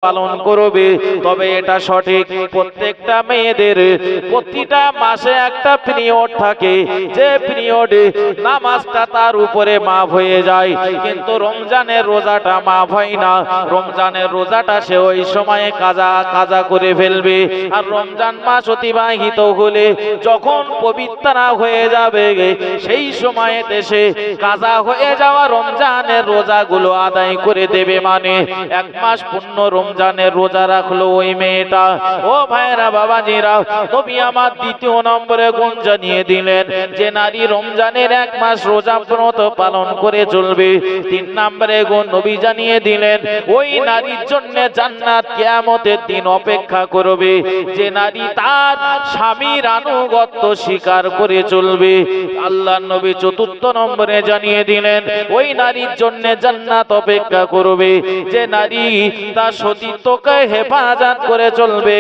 পালন করবে। তবে এটা সঠিক, প্রত্যেকটা মেয়েদের প্রতিটা মাসে একটা পিরিয়ড থাকে, যে পিরিয়ডে নামাজটা তার উপরে মাফ হয়ে যায়, কিন্তু রমজানের রোজাটা মাফ হয় না। রমজানের রোজাটা সে ওই সময়ে কাজা করে ফেলবে। আর রমজান মাস অতিবাহিত হলে যখন পবিত্র হয়ে যাবে, সেই সময়তে সে কাজা হয়ে যাওয়া রমজানের রোজাগুলো আদায় করে দেবে। মানে এক মাস পূর্ণ রমজানের রোজা রাখলো ওই মেয়েটা। ও ভাইরা বাবাজিরা, নবী আমার দ্বিতীয় নম্বরে গুণ জানিয়ে দিলেন যে নারী রমজানের এক মাস রোজা ব্রত পালন করে চলবে। তিন নম্বরে গুণ নবী জানিয়ে দিলেন ওই নারীর জন্য জান্নাত কিয়ামতের দিন অপেক্ষা করবে, যে নারী তার স্বামীর আনুগত্য স্বীকার করে চলবে। আল্লাহ নবী চতুর্থ নম্বরে জানিয়ে দিলেন ওই নারীর জন্য জান্নাত অপেক্ষা করবে, যে নারী তার সতীত্বকে হেফাজত করে চলবে,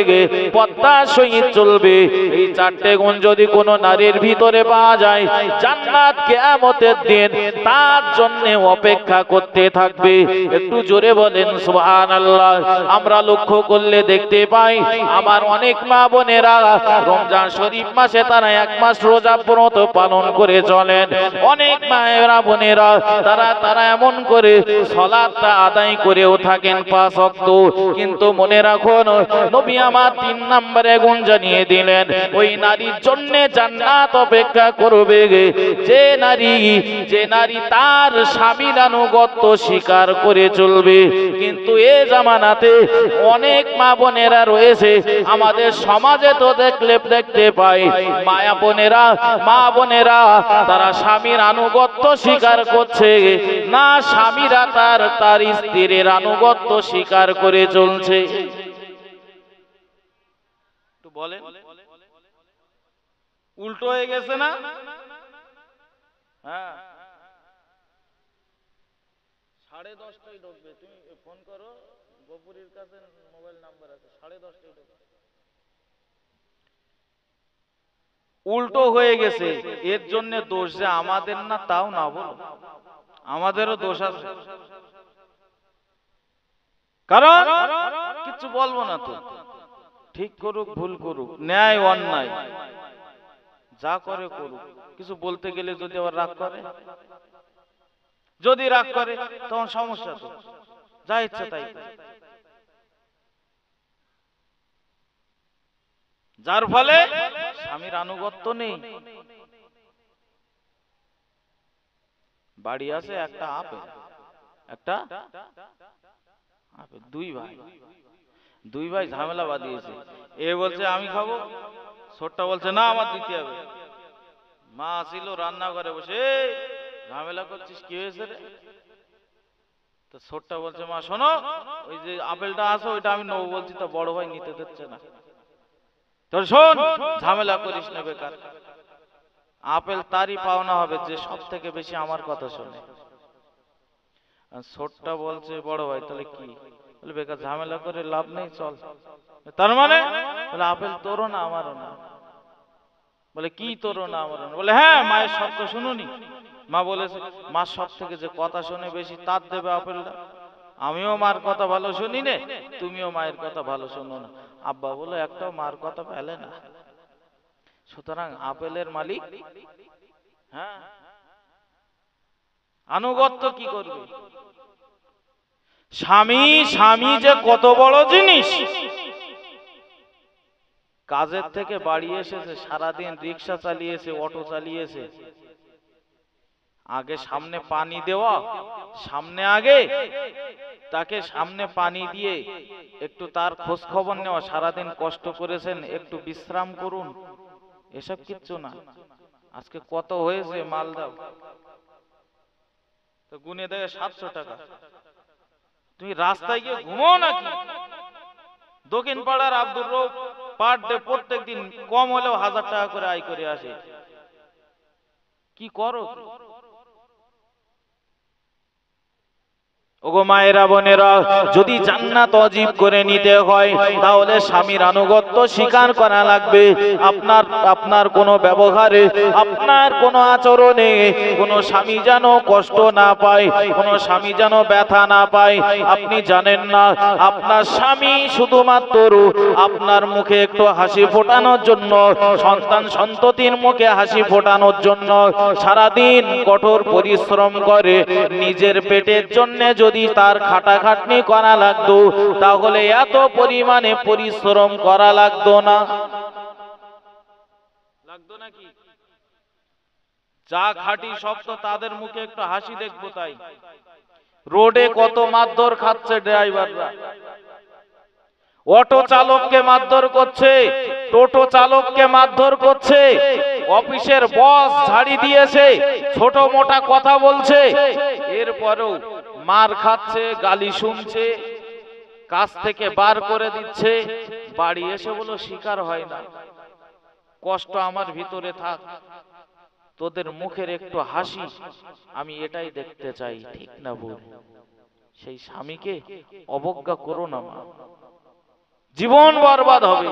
পর্দার সহিত চলবে। এই চারটে গুণ যদি কোনো নারীর ভিতরে পাওয়া যায়, জান্নাত কিয়ামতের দিন তার জন্য অপেক্ষা করতে থাকবে। একটু জোরে বলেন সুবহানাল্লাহ। আমরা লক্ষ্য করলে দেখতে পাই আমার অনেক মা বোনেরা রমজান শরীফ মাসে তারা এক মাস রোজা ব্রত পালন করে চলেন। অনেক মায়েরা বোনেরা তারা এমন করে সালাতটা আদায় করেও থাকেন 5 ওয়াক্ত, কিন্তু মনে রাখুন নবী আমার 3 নম্বরে গুণ জানিয়ে দিলেন ওই নারীর জন্য জান্নাত অপেক্ষা করবে, যে নারী তার স্বামীর আনুগত্য স্বীকার করে চলবে। কিন্তু এ জামানাতে অনেক মা বোনেরা রয়েছে, আমাদের সমাজে তো দেখতে পাই মা বোনেরা তারা স্বামীর আনুগত্য স্বীকার করছে না, স্বামীরা তার স্ত্রীর আনুগত্য স্বীকার করে চলছে। একটু বলেন, উল্টো হয়ে গেছে না? হ্যাঁ, 10:30টায় ঢুকবে। তুমি ফোন করো, গোপুরীর কাছে মোবাইল নাম্বার আছে, 10:30টায় ঢুকবে। উল্টো হয়ে গেছে। এর জন্য দোষ যে আমাদের না, তাও না বলো, আমাদেরও দোষ আছে। কারণ কিছু বলবো না তো, ঠিক করুক ভুল করুক, ন্যায় অন্যায় যা করে করুক, কিছু বলতে গেলে যদি আবার রাগ করে, যদি রাগ করে তখন সমস্যা তো, যা ইচ্ছা তাই। যার ফলে স্বামীর আনুগত্য নেই। বাড়ি আছে একটা আপেল, দুই ভাই ঝামেলা বাঁধিয়েছে। এ বলছে আমি খাবো, ছোটটা বলছে না আমার দিতে হবে। মা আসিল রান্না করে বসে, ঝামেলা করছিস, কি হয়েছে রে? তো ছোটটা বলছে মা শোনো, ওই যে আপেলটা আছে ওইটা আমি নেবো বলছি, তো বড় ভাই নিতে দিচ্ছে না। তোর শোন, ঝামেলা করিস না বেকার, আপেল তারই পাওনা হবে যে সব থেকে বেশি আমার কথা শোনে। ছোটটা বলছে বড় ভাই তাহলে কি? বলে বেকার ঝামেলা করে লাভ নেই, চল। তার মানে বলে আপেল তোরও না আমারও না। বলে কি তোরও না আমারও না? বলে হ্যাঁ, মায়ের শব্দ শুনুনি? মা বলেছে মা সব থেকে যে কথা শুনে বেশি তার দেবে আপেলটা। আমিও মার কথা ভালো শুনি নে, তুমিও মায়ের কথা ভালো শোনো না। আব্বা বলে একটাও মার কথা পেলে না। সুতরাং আপেলের মালিক, হ্যাঁ, আনুগত্য কি করবে? স্বামী যে কত বড় জিনিস। কাজের থেকে বাড়ি এসেছে, সারাদিন রিক্সা চালিয়েছে, অটো চালিয়েছে, আগে সামনে পানি দেওয়া, তাকে সামনে পানি দিয়ে একটু তার খোঁজ খবর নেওয়া, সারাদিন কষ্ট করেছেন, একটু বিশ্রাম করুন, এসব কিচ্ছু না। আজকে কত হয়েছে মাল দাও, তো গুনে দেয় 700 টাকা। তুমি রাস্তায় গিয়ে ঘুমো নাকি? দক্ষিণ পাড়ার আব্দুর রৌফ পার ডে প্রত্যেক দিন কম হলেও 1000 টাকা করে আয় করে আসে। কি করো? ওগো মায়েরা বোনেরা, যদি জান্নাত অজীব করে নিতে হয় তাহলে স্বামীর আনুগত্য স্বীকার করা লাগবে। আপনার কোনো ব্যবহারে, আপনার কোনো আচরণে কোনো স্বামী যেন কষ্ট না পায়, কোনো স্বামী যেন ব্যথা না পায়। আপনি জানেন না আপনার স্বামী শুধুমাত্র আপনার মুখে একটু হাসি ফোটানোর জন্য, সন্তান সন্ততির মুখে হাসি ফোটানোর জন্য সারাদিন কঠোর পরিশ্রম করে। নিজের পেটের জন্য যদি তার খাটাখাটনি করা লাগতো তাহলে এত পরিমাণে পরিশ্রম করা লাগতো না। লাগতো নাকি? যা খাটি সব তো তাদের মুখে একটু হাসি দেখবো তাই। রোডে কত মারধর খাচ্ছে ড্রাইভাররা, অটো চালককে মারধর করছে, টোটো চালককে মারধর করছে, অফিসের বস ঝাড়ি দিয়েছে, ছোট মোটা কথা বলছে, এরপরেও মার খাচ্ছে, গালি শুনছে, কাজ থেকে বার করে দিচ্ছে। বাড়ি এসে বলো শিকার হয় না, কষ্ট আমার ভিতরে থাক, তোদের মুখের একটু হাসি আমি এটাই দেখতে চাই। ঠিক না ভুল? সেই স্বামীকে অবজ্ঞা করো না মা, জীবন বরবাদ হবে।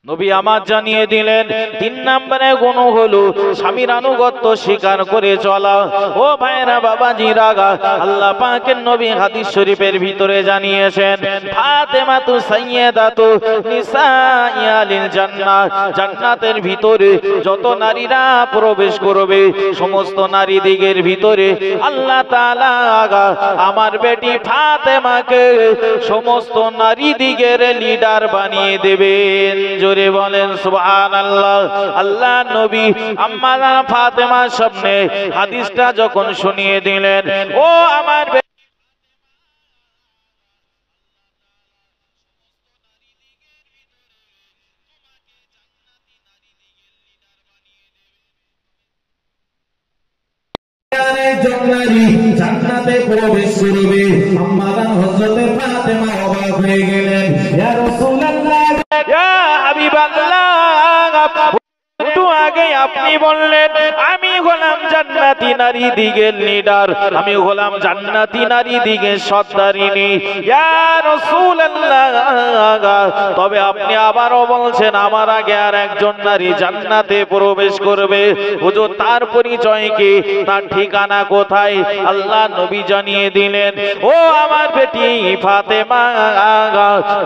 নবী আমার জানিয়ে দিলেন 3 নম্বরে গুণ হলো স্বামীর আনুগত্য স্বীকার করে চলা। ও ভাইরা বাবাজিরা, আল্লাহ পাকের নবী হাদিস শরীফের ভিতরে জানিয়েছেন, ফাতেমাতু সাইয়্যিদাতু নিসাই আলিল জান্নাহ, জান্নাতের ভিতরে যত নারীরা প্রবেশ করবে সমস্ত নারী দিগের ভিতরে আল্লাহ তাআলা আমার বেটি ফাতেমাকে সমস্ত নারী দিগের লিডার বানিয়ে দেবেন। জোরে বলেন সুবহানাল্লাহ। আল্লাহ নবী আম্মা ফাতেমার সামনে হাদিসটা যখন শুনিয়ে দিলেন, ও আমার জান্নাতে প্রবেশ করবে, আম্মা হযরত ফাতেমা অবাক হয়ে গেলেন, ইয়া রাসূলুল্লাহ, ইয়া হাবিবাল্লাহ, একটু আগে আপনি বললেন আমি হলাম জান্নাতি নারী দিগের লিডার, আমি হলাম জান্নাতি নারী দিগের সর্দারিনী, ইয়া রাসূলুল্লাহ, তবে আপনি আবারও বলছেন আমার আগে আর একজন নারী জান্নাতে প্রবেশ করবে। হুজুর তার পরিচয় কি, তার ঠিকানা কোথায়? আল্লাহ নবী জানিয়ে দিলেন, ও আমার বেটি ফাতেমা,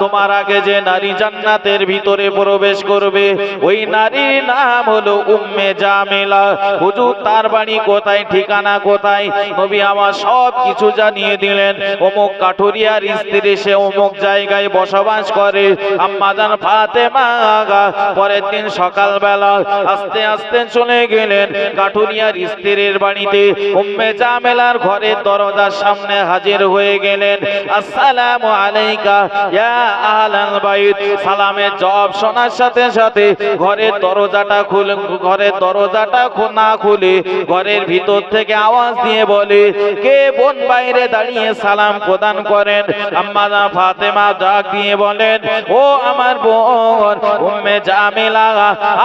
তোমার আগে যে নারী জান্নাতের ভিতরে প্রবেশ করবে ওই নারীর নাম হলো উম্মে জামিলা। হুজুর তার বাড়ি কোথায়, ঠিকানা কোথায়? নবী আমার সব কিছু জানিয়ে দিলেন। অমুক কাঠুরিয়ার স্ত্রী, সে অমুক জায়গায় বসবাস করে। আম্মা জান ফাতেমা পরের দিন সকালবেলা আস্তে আস্তে চলে গেলেন কাঠুরিয়ার স্ত্রীর বাড়িতে। উম্মে জামিলার ঘরের দরজার সামনে হাজির হয়ে গেলেন। আসসালামু আলাইকা ইয়া আহলাল বাইত। সালামের জবাব শোনার সাথে সাথে ঘরের দরজাটা না খুলে ঘরের ভিতর থেকে আওয়াজ দিয়ে বলে, কে বোন বাইরে দাঁড়িয়ে সালাম প্রদান করেন? আম্মা ফাতেমা ডাক দিয়ে বলেন, ও আমার বোন উম্মে জামিলা,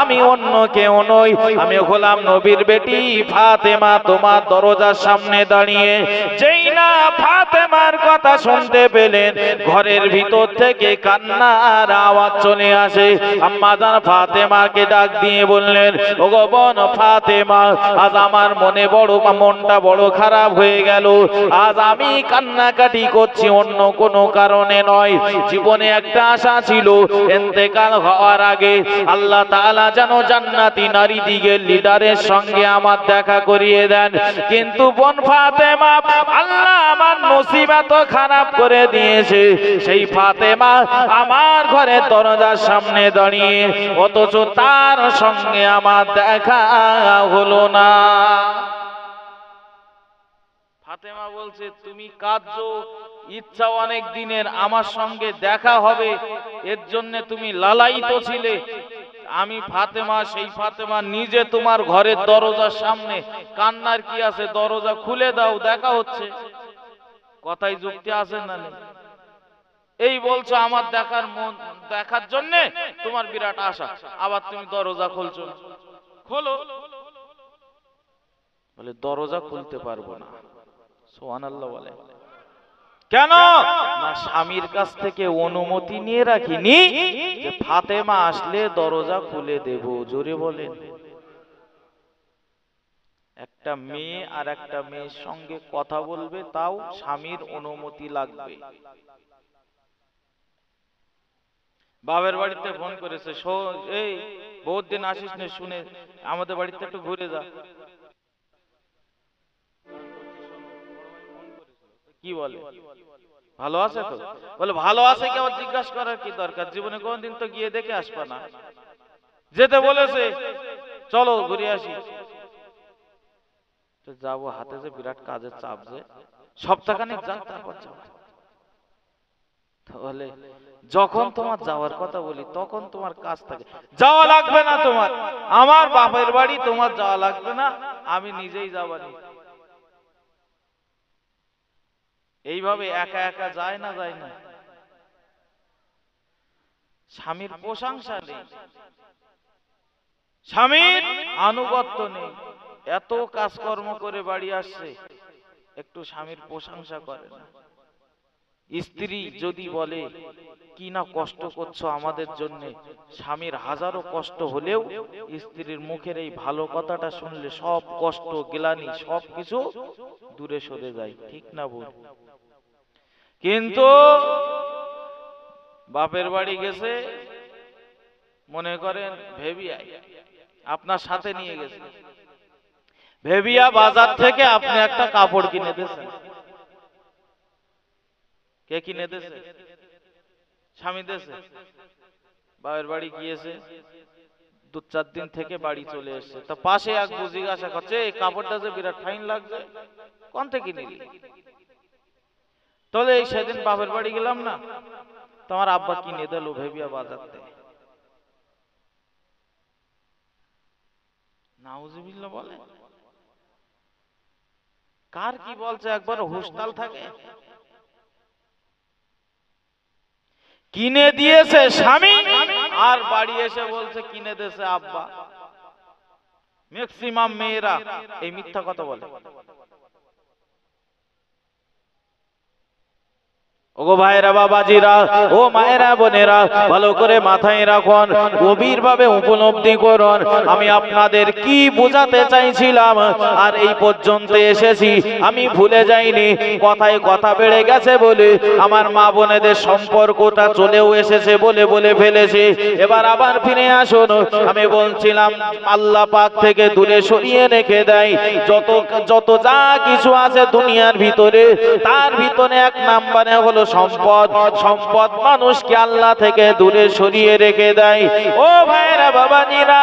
আমি অন্য কেউ নই, আমি হলাম নবীর বেটি ফাতেমা, তোমার দরজার সামনে দাঁড়িয়ে। যেই না ফাতেমার কথা শুনতে পেলেন ঘরের ভিতর থেকে কান্নার আওয়াজ চলে আসে। আম্মা জান ফাতেমাকে ডাক দিয়ে বললেন, ওগো বোন ফাতেমা, আজ আমার মনটা বড় খারাপ হয়ে গেল। আজ আমি কান্নাকাটি করছি অন্য কোনো কারণে নয়। জীবনে একটা আশা ছিল, ইন্তেকাল হওয়ার আগে আল্লাহ তাআলা যেন জান্নাতি নারী দিগের লিডারের সঙ্গে আমার দেখা করিয়ে দেন। কিন্তু বোন ফাতেমা, আল্লাহ আমার মুসিবত খারাপ করে দিয়েছে। সেই ফাতেমা আমার ঘরের দরজার সামনে দাঁড়িয়ে, অথচ তার সঙ্গে আমার দেখা হলো না। ফাতেমা বলছে, তুমি কাঁদছো, ইচ্ছা অনেক দিনের আমার সঙ্গে দেখা হবে, এর জন্য তুমি লালায়িত ছিলে। আমি ফাতেমা, সেই ফাতেমা নিজে তোমার ঘরের দরজার সামনে, কান্নার কি আছে, দরজা খুলে দাও, দেখা হচ্ছে। কথাই যুক্তি আছে না? এই বলছো আমার দেখার জন্য তোমার বিরাট আশা, আবার তুমি দরজা খুলছো না। খোলো। বলে দরজা খুলতে পারবো না। সুবহানাল্লাহ বলে। কেন না, স্বামীর কাছ থেকে অনুমতি নিয়ে রাখিনি যে ফাতেমা আসলে দরজা খুলে দেব। জোরে বলেন। একটা মেয়ে আর একটা মেয়ের সঙ্গে কথা বলবে, তাও স্বামীর অনুমতি লাগবে। বাবার বাড়িতে ফোন করেছে, এই বহুত দিন আসিস না, শুনে আমাদের বাড়িতে একটু ঘুরে যা। কি বলে, ভালো আছে তো? বলে ভালো আছে কি, আবার জিজ্ঞাসা করার কি দরকার? জীবনে কোনদিন তো গিয়ে দেখে আসবা না। যেতে বলেছে, চলো ঘুরে আসি। তো যাবো, হাতে যে বিরাট কাজের চাপ, যে সপ্তাহখানেক যাক তারপর যাবো। তাহলে যখন তোমার যাওয়ার কথা বলি তখন তোমার কাজ থাকে, যাওয়া লাগবে না তোমার, আমার বাপের বাড়ি, তোমার যাওয়া লাগবে না, আমি নিজেই যাবানি। এইভাবে একা একা যায় না, যায় না। স্বামীর প্রশংসা নেই, স্বামীর আনুগত্য নেই, এত কাজকর্ম করে বাড়ি আসছে, একটু স্বামীর প্রশংসা করে না। স্ত্রী যদি বলে কি না কষ্ট করছো আমাদের জন্য, স্বামীর হাজারো কষ্ট হলেও স্ত্রীর মুখের এই ভালো কথাটা শুনলে সব কষ্ট গ্লানি সবকিছু দূরে সরে যায়, ঠিক না বল? কিন্তু বাপের বাড়ি গেছে, মনে করেন ভেবিয়া আপনার সাথে নিয়ে গেছে, ভেবিয়া বাজার থেকে আপনি একটা কাপড় কিনে দিয়েছেন। কে কিনে দিয়েছে? স্বামী দিয়েছে। বাপের বাড়ি গিয়েছে, 2-4 দিন থেকে বাড়ি চলে এসেছে। তা পাশে এক জিজ্ঞাসা করছে, এই কাপড়টা যে বিরাট ফাইন লাগছে, কোন থেকে নিলি? তাহলে এই সেদিন বাপের বাড়ি গেলাম না, তোমার আব্বা কিনে দিল ভেবিয়া বাজার থেকে। নাউজুবিল্লাহ বলে। কার কি বলছে একবার হুঁশতাল থাকে? কিনে দিয়েছে স্বামী, আর বাড়ি এসে বলছে কিনে দিয়েছে আব্বা। ম্যাক্সিমাম মেয়েরা এই মিথ্যা কথা বলে। ওগো ভাইরা, বাবাজিরা, ও মায়েরা, বোনেরা, ভালো করে মাথায় রাখুন, গভীর ভাবে উপলব্ধি করুন আমি আপনাদের কি বোঝাতে চাইছিলাম। আর এই পর্যন্ত এসেছি, আমি ভুলে যাইনি। কথায় কথা বেড়ে গেছে বলে আমার মা বোনেদের সম্পর্কটা চলেও এসেছে বলে বলে ফেলেছি। এবার আবার ফিরে আসুন। আমি বলছিলাম আল্লাহ পাক থেকে দূরে সরিয়ে রেখে দেয় যত যত যা কিছু আছে দুনিয়ার ভিতরে, তার ভিতরে এক নম্বরে হলো সম্পদ। সম্পদ মানুষকে আল্লাহ থেকে দূরে সরিয়ে রেখে দেয়। ও ভাইরা, বাবাজিরা,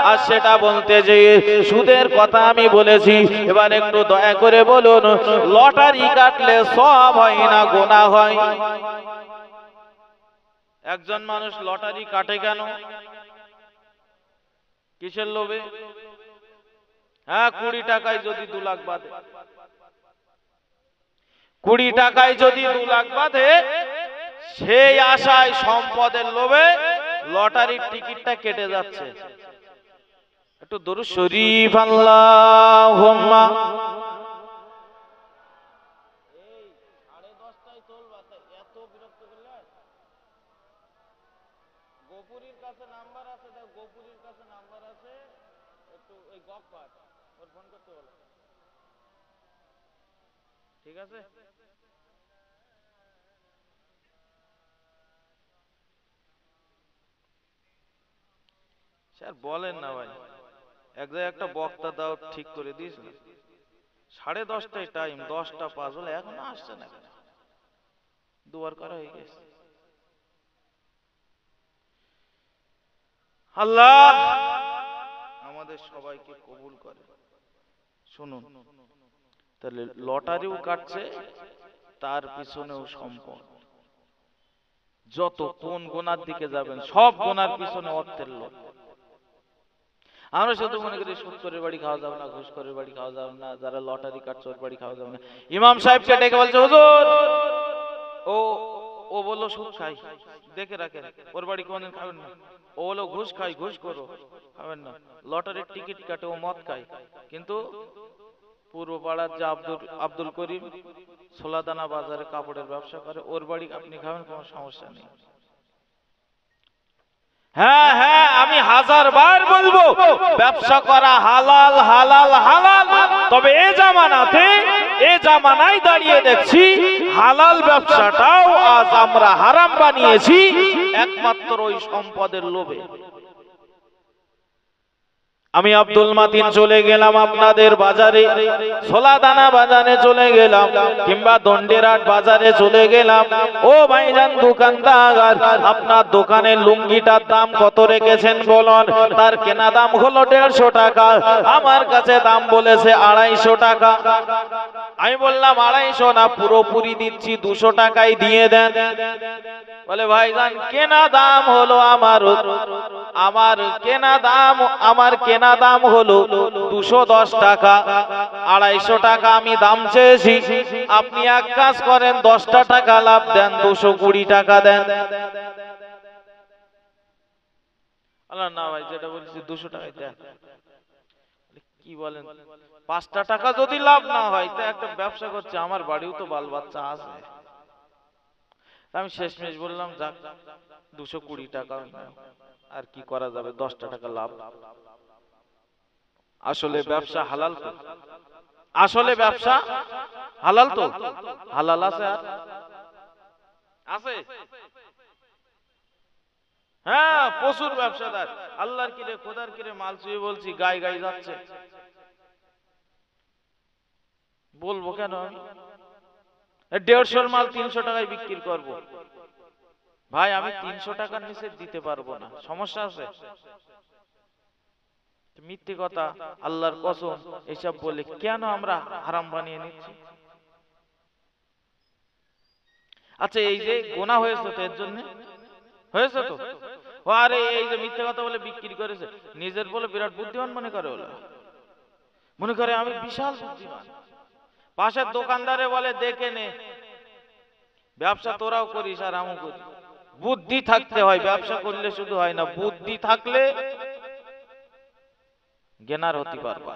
আর সেটা বলতে যে সুদের কথা আমি বলেছি। এবার একটু দয়া করে বলুন, লটারি কাটলে সওয়াব হয় না গুনাহ হয়? একজন মানুষ লটারি কাটে কেন? কিসের লোভে? হ্যাঁ, 20 টাকায় যদি 2 লাখ বাঁধে, 20 টাকায় যদি 2 লাখ বাঁধে, সেই আশায় সম্পদের লোভে লটারির টিকিটটা কেটে যাচ্ছে। একটু দরুদ শরীফ আল্লাহুম্মা। এই 10:30টায় চলবা, এত বিরক্ত করলে। গোপুরীর কাছে নাম্বার আছে, দেখ গোপুরীর কাছে নাম্বার আছে, একটু ওই গপ্পার ওর ফোন করতে বলো, ঠিক আছে? স্যার বলেন না ভাই, এক জায়গায় একটা বক্তা দাও ঠিক করে দিস না। 10:30টায় টাইম, 10টা 5 হলে এখনো আসছে না কেন? দুবার করা হয়ে গেছে। আল্লাহ আমাদের সবাইকে কবুল করে। শুনুন, তাহলে লটারিও কাটছে, তার পিছনেও সম্পদ। যত কোন গোনার দিকে যাবেন, সব গোনার পিছনে অর্থের লোভ। আমরা শুধু মনে করি সুদ করে বাড়ি খাওয়া যাবে না, ঘুষ করে বাড়ি খাওয়া যাবে না, যারা লটারি কাটছে ওর বাড়ি খাওয়া যাবে না। ইমাম সাহেবকে ডেকে বলছে, হুজুর ও ও বললো সুদ খাই, দেখে রাখেন, ওর বাড়ি কোনদিন খাবেন না। ও বললো ঘুষ খাই, ঘুষ করো, খাবেন না। লটারির টিকিট কাটে, ও মদ খায়, কিন্তু পূর্ব পাড়ার যে আব্দুল করিম সোলাদানা বাজারে কাপড়ের ব্যবসা করে, ওর বাড়ি আপনি খাবেন, কোনো সমস্যা নেই। হ্যাঁ হ্যাঁ, আমি 1000 বার বলবো ব্যবসা করা হালাল হালাল হালাল। তবে এ জামানায় দাঁড়িয়ে দেখছি হালাল ব্যবসাটাও আজ আমরা হারাম বানিয়েছি, একমাত্র ওই সম্পদের লোভে। আমি আব্দুল মাতিন চলে গেলাম আপনাদের বাজারে, সোলাদানা বাজারে চলে গেলাম, কিংবা দন্ডেরাট বাজারে চলে গেলাম। ও ভাইজান দোকানদার, আপনার দোকানের লুঙ্গিটার দাম কত রেখেছেন বলুন? তার কেনা দাম হলো 150 টাকা, আমার কাছে দাম বলেছে 250 টাকা। আমি বললাম 250 না, পুরোপুরি দিচ্ছি 200 টাকাই দিয়ে দেন। বলে ভাইজান কেনা দাম হলো আমার কেনা দাম হলো 210 টাকা, 250 টাকা আমি দাম চেয়েছি। আপনি এক কাজ করেন, 10টা টাকা লাভ দেন, 220 টাকা দেন। না ভাই, যেটা বলছি 200 টাকাই দেন। কি বলেন? 5টা টাকা যদি লাভ না হয় তা একটা ব্যবসা করছে, আমার বাড়িও তো বাল বাচ্চা আছে। আমি শেষমেশ বললাম যাক 220 টাকা, আর কি করা যাবে, 10টা টাকা লাভ। আসলে ব্যবসা হালাল তো? আসলে ব্যবসা হালাল তো? হালাল আছে আর আছে? হ্যাঁ, প্রচুর ব্যবসাদার আল্লাহর কিরে খোদার কিরে মাল চুয়ে বলছি গায়ে গায়ে যাচ্ছে। বলবো কেন? আমি 150 মাল 300 টাকায় বিক্রি করব। ভাই আমি 300 টাকার নিচে দিতে পারবো না, সমস্যা আছে? মিথ্যে কথা, আল্লাহর কসম, এসব বলে কেন আমরা হারাম বানিয়ে নিচ্ছি? আচ্ছা, এই যে গোনা হয়েছে তো, এর জন্য হয়েছে তো। আরে এই যে মিথ্যে কথা বলে বিক্রি করেছে, নিজের বলে বিরাট বুদ্ধিমান মনে করে, মনে করে আমি বিশাল বুদ্ধিমান। পাশের দোকানদারে বলে দেখে নে, ব্যবসা তোরাও করিস আর আমিও করি। বুদ্ধি থাকতে হয়, ব্যবসা করলে শুধু হয় না, বুদ্ধি থাকলে জ্ঞানার হতে পারবা।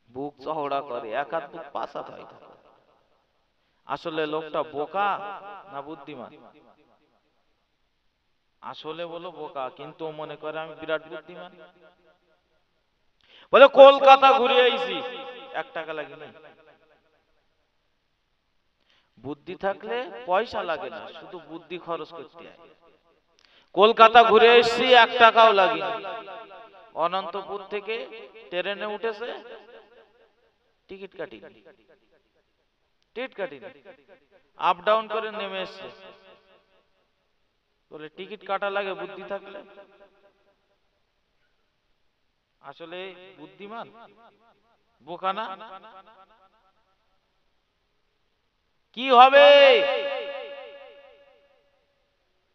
বুক চওড়া করে, এক হাত বুক পাশা হয়। আসলে লোকটা বোকা না বুদ্ধিমান? আসলে বলো বোকা, কিন্তু মনে করে আমি বিরাট বুদ্ধিমান। বলে কলকাতা ঘুরে আইছি, 1 টাকা লাগে না। বুদ্ধি থাকলে পয়সা লাগে না, শুধু বুদ্ধি খরচ করতে হয়। কলকাতা ঘুরে এসেছি, 1 টাকাও লাগে না। অনন্তপুর থেকে ট্রেনে উঠেছে, টিকিট কাটিনি, আপ ডাউন করে নেমে এসছে। বলে টিকিট কাটা লাগে বুদ্ধি থাকলে? আসলে বুদ্ধিমান বোকা না? কি হবে?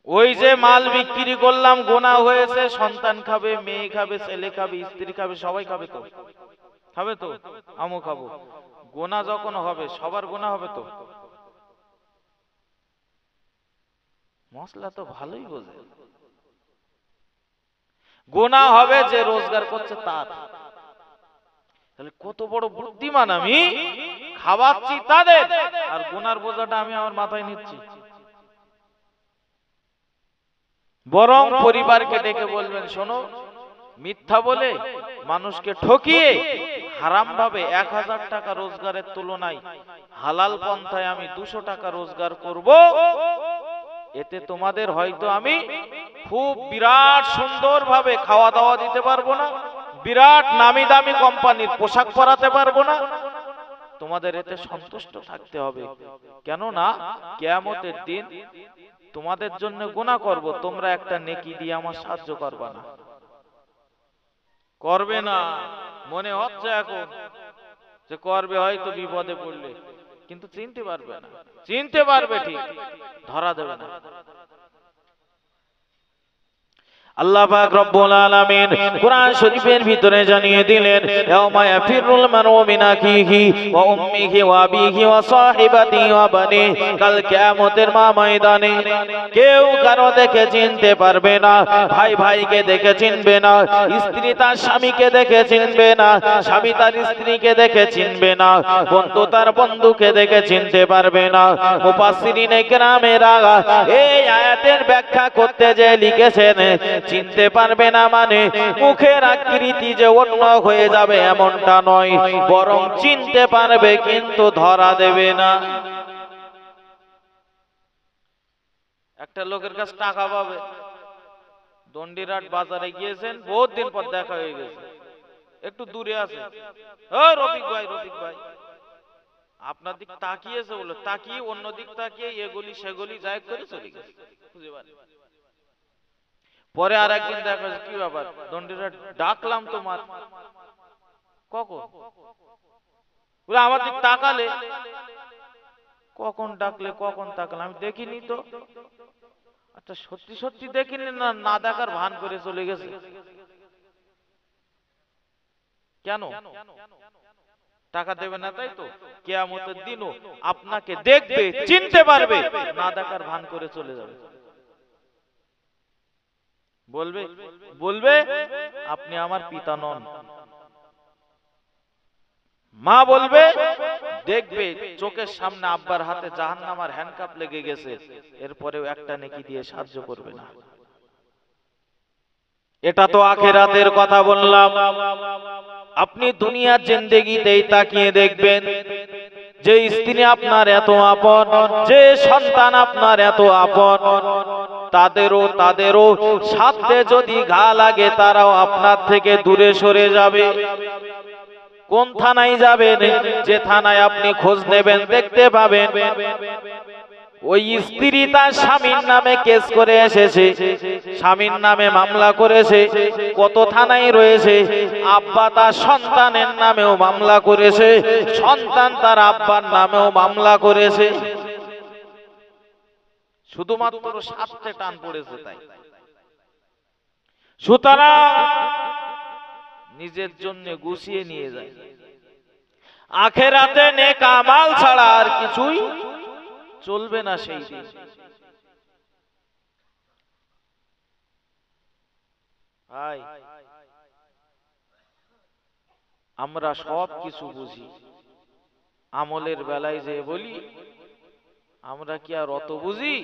ওই যে মাল বিক্রি করলাম, গোনা হয়েছে, সন্তান খাবে, মেয়ে খাবে, ছেলে খাবে, স্ত্রী খাবে, সবাই খাবে তো, খাবে তো, আমিও খাবো। গোনা যখন হবে সবার গোনা হবে তো। মশলা তো ভালোই বোঝে। গোনা হবে যে রোজগার করছে তার। তাহলে কত বড় বুদ্ধিমান আমি, খাওয়াচ্ছি তাদের আর গোনার বোঝাটা আমি আমার মাথায় নিচ্ছি। বরং পরিবারকে ডেকে বলবেন, শোনো, মিথ্যা বলে মানুষকে ঠকিয়ে হারাম ভাবে 1000 টাকা রোজগারের তুলনায় হালাল পন্থায় আমি 200 টাকা রোজগার করব। এতে তোমাদের হয়তো আমি খুব বিরাট সুন্দর ভাবে খাওয়া দাওয়া দিতে পারবো না, বিরাট নামি দামি কোম্পানির পোশাক পরাতে পারবো না, তোমাদের এতে সন্তুষ্ট থাকতে হবে। কেননা কিয়ামতের দিন তোমাদের জন্য গুনাহ করব, তোমরা একটা নেকি দিয়ে আমার সাহায্য করবে না। করবে না মনে হচ্ছে এখন যে করবে, হয়তো বিপদে পড়লে, কিন্তু চিনতে পারবে না। চিনতে পারবে ঠিক, ধরা দেবে না। আল্লাহ পাক রব্বুল আলামিন কুরআন শরীফের ভিতরে জানিয়ে দিলেন ইয়াউমা ইয়াফিরুল মারউ মিন আখিহি ওয়া উম্মিহি ওয়া আবিহি ওয়া সাহিবাতিহি ওয়া বানি, কাল কিয়ামতের ময়দানে কেউ কারো দেখে চিনতে পারবে না, ভাই ভাইকে দেখে চিনবে না, স্ত্রী তার স্বামীকে দেখে চিনবে না, স্বামী তার স্ত্রীকে দেখে চিনবে না, বন্ধু তার বন্ধুকে দেখে চিনতে পারবে না। মুফাসসিরিনে কেরামেরা এই আয়াতের ব্যাখ্যা করতে যে লিখেছেন চিনতে পারবে না মানে মুখের আকৃতি যে অন্য হয়ে যাবে এমনটা নয়, বরং চিনতে পারবে কিন্তু ধরা দেবে না। একটা লোকের কাছে টাকা পাবে, দন্ডিরাট বাজারে গিয়েছেন, বহুত দিন পর দেখা হয়ে গেছে, একটু দূরে আছে, ও রফিক ভাই, রফিক ভাই, আপনার দিক তাকিয়েছে, বলে তাকিয়ে অন্য দিক তাকিয়ে এগুলি সেগুলি যাই করে চলে গেছে, বুঝতে পারি। পরে আর একদিন দেখা, কি ব্যাপার দন্ডিরাট, ডাকলাম তোমার কখন, বলে আমার দিক তাকালে, কখন ডাকলে কখন তাকালে, আমি দেখিনি তো। আচ্ছা সত্যি সত্যি দেখিনি না, না দেখার ভান করে চলে গেছে কেন? টাকা দেবে না তাই তো? কিয়ামতের দিনও আপনাকে দেখবে, চিনতে পারবে, না দেখার ভান করে চলে যাবে। বলবে বলবে আপনি আমার পিতা নন। মা বলবে, দেখবে চোখের সামনে আব্বার হাতে জাহান্নামের হ্যান্ডকাপ লেগে গেছে, এরপরেও একটা নেকি দিয়ে সাহায্য করবে না। এটা তো আখিরাতের কথা বললাম। আপনি দুনিয়ার জিন্দেগিতেই তাকিয়ে দেখবেন, যে স্ত্রী আপনার এত আপন, যে সন্তান আপনার এত আপন, তাদেরও সাথে যদি ঘা লাগে তারাও আপনার থেকে দূরে সরে যাবে। কোন থানায় যাবেন, যে থানায় আপনি খোঁজ নেবেন দেখতে পাবেন ওই স্ত্রী তার স্বামীর নামে কেস করে এসেছে, স্বামীর নামে মামলা করেছে, কত থানায় রয়েছে। আব্বা তার সন্তানের নামেও মামলা করেছে, সন্তান তার আব্বার নামেও মামলা করেছে, শুধুমাত্র স্বার্থে টান পড়েছে তাই। সুতরাং নিজের জন্য গুছিয়ে নিয়ে যায়, আখিরাতে নেক আমল ছাড়া আর কিছুই চলবে না সেই দিন। ভাই আমরা সব কিছু বুঝি, আমলের বেলায় যে বলি আমরা কি আর অত বুঝি?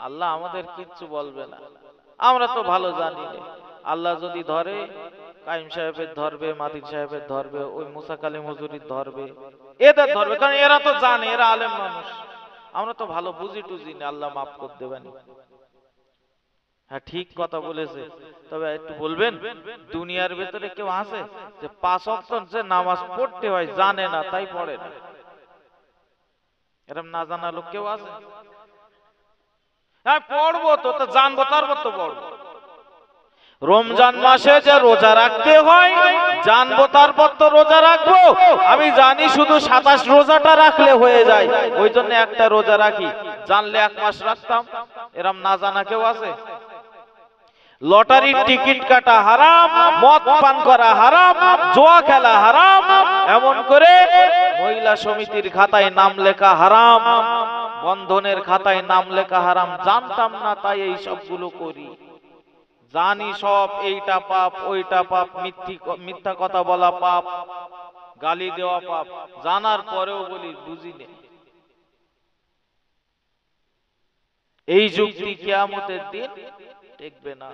আল্লাহ আমাদের কিচ্ছু বলবে না, আমরা তো ভালো জানি না। আল্লাহ যদি ধরে, কাইম সাহেবের ধরবে, মাতিন সাহেবের ধরবে, ওই মুসা কালিম হুজুরির ধরবে, এদের ধরবে, কারণ এরা তো জানে, এরা আলেম মানুষ। আমরা তো ভালো বুঝি টুজি না, আল্লাহ মাফ করে দেবেন। হ্যাঁ ঠিক কথা বলেছে, তবে একটু বলবেন, দুনিয়ার ভেতরে কেউ আছে যে 5 ওয়াক্ত যে নামাজ পড়তে হয় জানে না তাই পড়ে না? এরকম না জানা লোক কেউ আছে? হ্যাঁ পড়বো তো, জানবো তারপর তো পড়বো। রমজান মাসে যে রোজা রাখতে হয় জানবো তারপর তো রোজা রাখবো। আমি জানি শুধু 27 রোজাটা রাখলে হয়ে যায়, ওই জন্য একটা রোজা রাখি, জানলে 1 মাস রাখতাম। এরম না জানা কেউ আছে? লটারির টিকিট কাটা হারাম, মদ পান করা হারাম, জুয়া খেলা হারাম, এমন করে মহিলা সমিতির খাতায় নাম লেখা হারাম, বন্ধনের খাতায় নাম লেখা হারাম। জানতাম না তাই এই সবগুলো করি। জানি সব, এইটা পাপ, ওইটা পাপ, মিথ্যা কথা বলা পাপ, গালি দেওয়া পাপ, জানার পরেও বলি বুঝি না। এই যুক্তি কিয়ামতের দিন দেখবে না।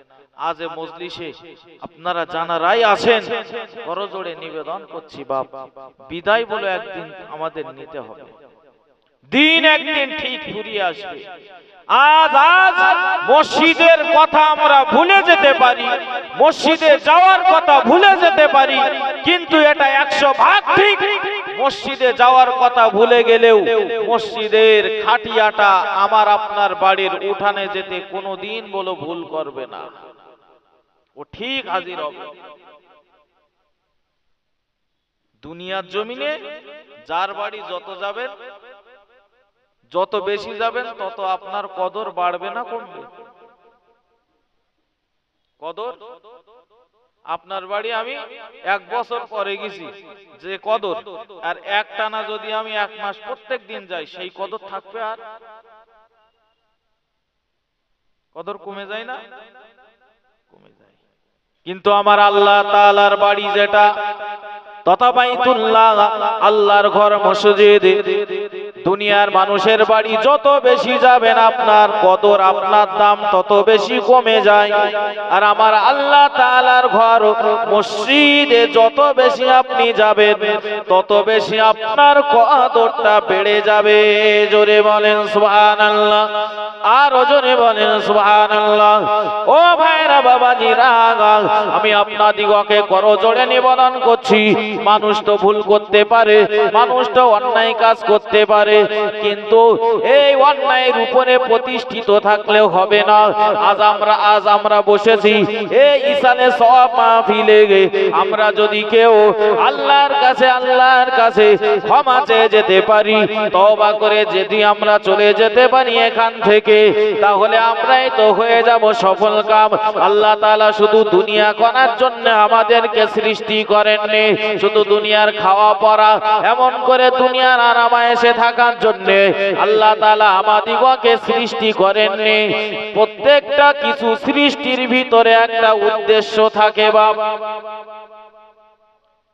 আজ মজলিসে আপনারা জানারাই আছেন, করজোড়ে নিবেদন করছি, বাপ বিদায় বলে একদিন আমাদের নিতে হবে। দিন একদিন ঠিক ফুরিয়ে আসবে। আজ মসজিদের কথা আমরা ভুলে যেতে পারি, মসজিদে যাওয়ার কথা ভুলে যেতে পারি, কিন্তু এটা 100 ভাগ ঠিক। মসজিদে যাওয়ার কথা ভুলে গেলেও মসজিদের খাটিয়াটা আমার আপনার বাড়ির উঠানে যেতে কোনোদিন বলো ভুল করবে না, ও ঠিক হাজির হবে। দুনিয়ার জমিনে যার বাড়ি যত যাবেন, যত বেশি যাবেন তত আপনার কদর বাড়বে না কমবে? কদর আপনার বাড়ি আমি 1 বছর পরে গেছি যে কদর, আর একটানা যদি আমি 1 মাস প্রত্যেক দিন যাই সেই কদর থাকবে? আর কদর কমে যায় না? কমে যায়। কিন্তু আমার আল্লাহ তাআলার বাড়ি যেটা তথা বাইতুল্লাহ, আল্লাহর ঘর মসজিদ, দুনিয়ার মানুষের বাড়ি যত বেশি যাবেন আপনার কদর, আপনার দাম তত বেশি কমে যায়। আর আমার আল্লাহ তাআলার ঘর মসজিদে যত বেশি আপনি যাবেন তত বেশি আপনার কদরটা বেড়ে যাবে। জোরে বলেন সুবহানাল্লাহ, আর জোরে বলেন সুবহানাল্লাহ। ও ভাইরা বাবাজিরা, আমি আপনাদিগকে করজোড়ে নিবেদন করছি, মানুষ তো ভুল করতে পারে, মানুষ তো অন্যায় কাজ করতে পারে, কিন্তু এই অন্যায়ের উপরে প্রতিষ্ঠিত থাকলেও হবে না। আজ আমরা বসেছি এই ইসানে সওয়াব মাহফিলে, আমরা যদি কেউ আল্লাহর কাছে ক্ষমা চেয়ে যেতে পারি, তওবা করে যদি আমরা চলে যেতে পারি এখান থেকে, তাহলে আমরাই তো হয়ে যাব সফল কাম। আল্লাহ তাআলা শুধু দুনিয়া করার জন্য আমাদেরকে সৃষ্টি করেননি, শুধু দুনিয়ার খাওয়া পরা এমন করে দুনিয়ার আরামায়েশে থাকার জন্য আল্লাহ তাআলা আমাদিগকে সৃষ্টি করেননি। প্রত্যেকটা কিছু সৃষ্টির ভিতরে একটা উদ্দেশ্য থাকে বাবা।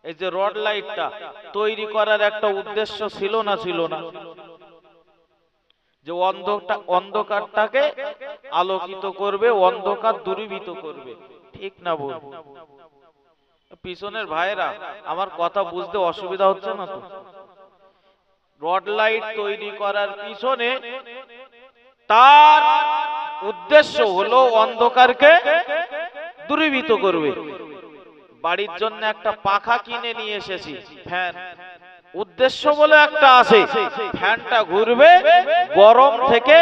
এই যে রড লাইটটা তৈরি করার একটা উদ্দেশ্য ছিল না? ছিল না? যে অন্ধকারটাকে আলোকিত করবে, অন্ধকার দূরীভূত করবে, ঠিক না বল? পিছনের ভাইরা আমার কথা বুঝতে অসুবিধা হচ্ছে না তো? রড লাইট তৈরি করার পিছনে তার উদ্দেশ্য হলো অন্ধকারকে দূরীভূত করবে। বাড়ির জন্য একটা পাখা কিনে নিয়ে এসেছি, ফ্যান, উদ্দেশ্য বলে একটা আছে, ফ্যানটা ঘুরবে, গরম থেকে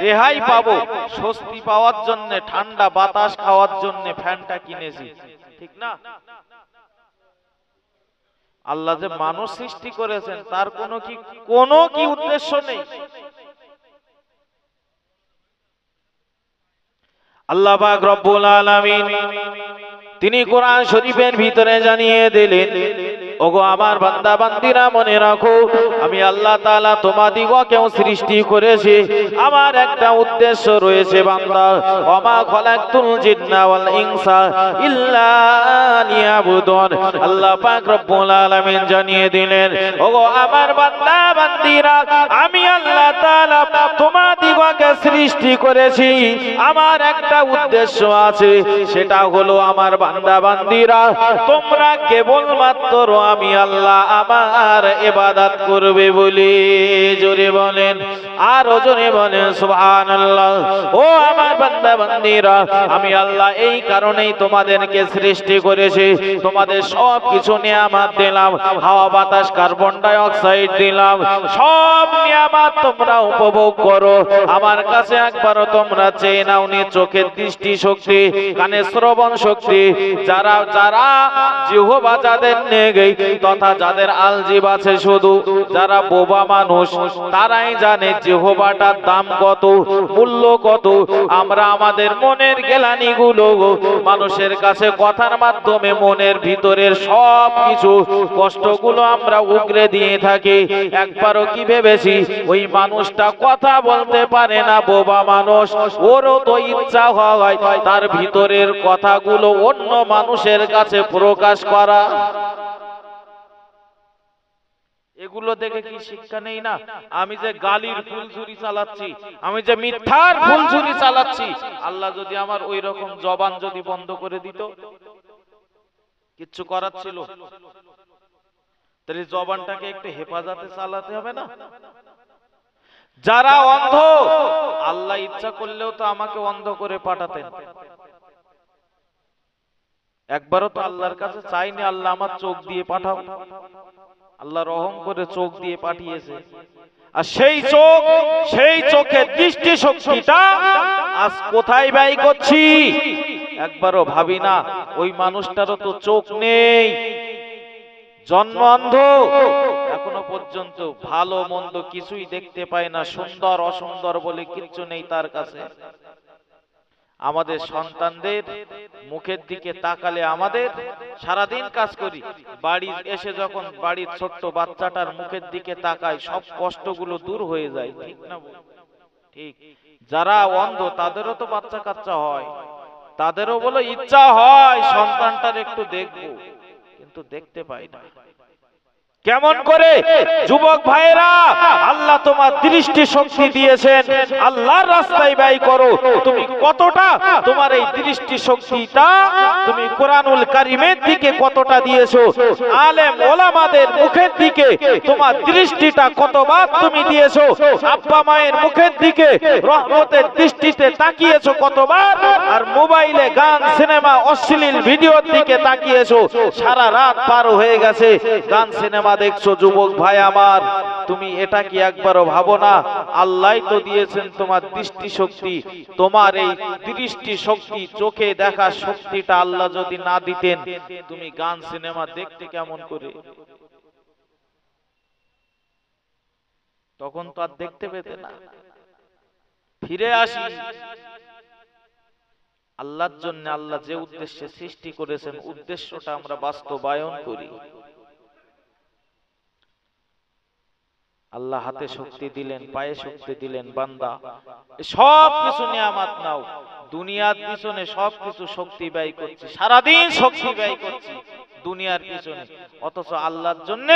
রেহাই পাবো, স্বস্তি পাওয়ার জন্য, ঠান্ডা বাতাস খাওয়ার জন্য ফ্যানটা কিনেছি, ঠিক না? আল্লাহ যে মানুষ সৃষ্টি করেছেন তার কোনো কি উদ্দেশ্য নেই? আল্লাহ পাক রব্বুল আলামিন তিনি কোরআন শরীফের ভিতরে জানিয়ে দিলেন, ওগো আমার বান্দা বান্দিরা মনে রাখো, আমি আল্লাহ তাআলা তোমাদিগকেও সৃষ্টি করেছি, আমার একটা উদ্দেশ্য রয়েছে বান্দা। ওমা খালাকতুল জিন্না ওয়াল ইনসা ইল্লা লিয়াবুদুন। আল্লাহ পাক রব্বুল আলামিন জানিয়ে দিলেন, ওগো আমার বান্দা বান্দিরা, আমি আল্লাহ তাআলা তোমাদিগকে সৃষ্টি করেছি, আমার একটা উদ্দেশ্য আছে, সেটা হলো আমার বান্দা বান্দিরা তোমরা কেবলমাত্র আমি আল্লাহ আমার ইবাদত করবে বলে। জোরে বলেন, আর জোরে বলেন সুবহানাল্লাহ। ও আমার বান্দা বান্দিরা, আমি আল্লাহ এই কারণেই তোমাদেরকে সৃষ্টি করেছি, তোমাদের সব কিছু নিয়ামত দিলাম, হাওয়া বাতাস কার্বন ডাই অক্সাইড দিলাম, সব নিয়ামত তোমরা উপভোগ করো। আমার কাছে একবারও তোমরা চেয়ে নাওনি চোখের দৃষ্টি শক্তি, কানের শ্রবণ শক্তি, যারা জিহ্বা যাদের নেই তথা যাদের আলজিব আছে, শুধু যারা বোবা মানুষ তারাই জানে জিহ্বাটার দাম কত, মূল্য কত। আমরা আমাদের মনের গ্লানিগুলো মানুষের কাছে কথার মাধ্যমে মনের ভিতরের সব কিছু কষ্টগুলো আমরা উগরে দিয়ে থাকি। একবারও কি ভেবেছি ওই মানুষটা কথা বলতে পারে না, বোবা মানুষ, ওরও তো ইচ্ছা হয় তার ভিতরের কথাগুলো অন্য মানুষের কাছে প্রকাশ করা। এগুলো দেখে কি শিক্ষা নেই না? আমি যে গালির ফুলঝুরি চালাচ্ছি, আমি যে মিথ্যার ফুলঝুরি চালাচ্ছি, আল্লাহ যদি আমার ওই রকম জবান যদি বন্ধ করে দিত, কিচ্ছু করার ছিল, তাহলে জবানটাকে একটু হেফাজতে চালাতে হবে না? যারা অন্ধ, আল্লাহ ইচ্ছা করলেও তো আমাকে অন্ধ করে পাঠাতেন। একবারও তো আল্লাহর কাছে চাইনি আল্লাহ আমার চোখ দিয়ে পাঠাও, আল্লাহ রহম করে চোখ দিয়ে পাঠিয়েছে। আর সেই চোখের দৃষ্টি শক্তিটা আজ কোথায় ব্যয় করছি একবারও ভাবি না। ওই মানুষটারও তো চোখ নেই, জন্ম অন্ধ, এখনো পর্যন্ত ভালো মন্দ কিছুই দেখতে পায় না, সুন্দর অসুন্দর বলে কিচ্ছু নেই তার কাছে। আমাদের সন্তানদের মুখের দিকে তাকালে আমাদের সারাদিন কাজ করি, বাড়ি এসে যখন বাড়ির ছোট্ট বাচ্চাটার মুখের দিকে তাকাই সব কষ্টগুলো দূর হয়ে যায়, ঠিক না? ঠিক। যারা অন্ধ তাদেরও তো বাচ্চা কাচ্চা হয়, তাদেরও বলো ইচ্ছা হয় সন্তানটার একটু দেখবো, কিন্তু দেখতে পাই না। কেমন করে? যুবক ভাইরা, আল্লাহ তোমার দৃষ্টি শক্তি দিয়েছেন, আল্লাহর রাস্তায় ব্যয় করো। তুমি কতটা তোমার এই দৃষ্টি শক্তিটা তুমি কোরআনুল কারীমের দিকে কতটা দিয়েছো, আলেম ওলামাদের মুখের দিকে তোমার দৃষ্টিটা কতবার তুমি দিয়েছো, আব্বা মায়ের মুখের দিকে রহমতের দৃষ্টিতে তাকিয়েছো কতবার, আর মোবাইলে গান সিনেমা অশ্লীল ভিডিওর দিকে তাকিয়েছো, সারা রাত পার হয়ে গেছে গান সিনেমা দেখছো। যুবক ভাই আমার, তুমি এটা কি একবারও ভাবো না আল্লাহ তো দিয়েছেন তোমার দৃষ্টি শক্তি, তোমার এই দৃষ্টি শক্তি চোখে দেখা শক্তিটা আল্লাহ যদি না দিতেন তুমি গান সিনেমা দেখতে কেমন করে? তখন তো আর দেখতে পেতে না। ফিরে আসি আল্লাহর জন্য, আল্লাহ যে উদ্দেশ্যে সৃষ্টি করেছেন উদ্দেশ্যটা আমরা বাস্তবায়ন করি। আল্লাহ হাতে শক্তি দিলেন, পায়ে শক্তি দিলেন, বান্দা সব কিছু নিয়ামত নাও, দুনিয়ার পিছনে সব কিছু শক্তি ব্যয় করছি, সারাদিন শক্তি ব্যয় করছি দুনিয়ার পিছনে, অথচ আল্লাহর জন্য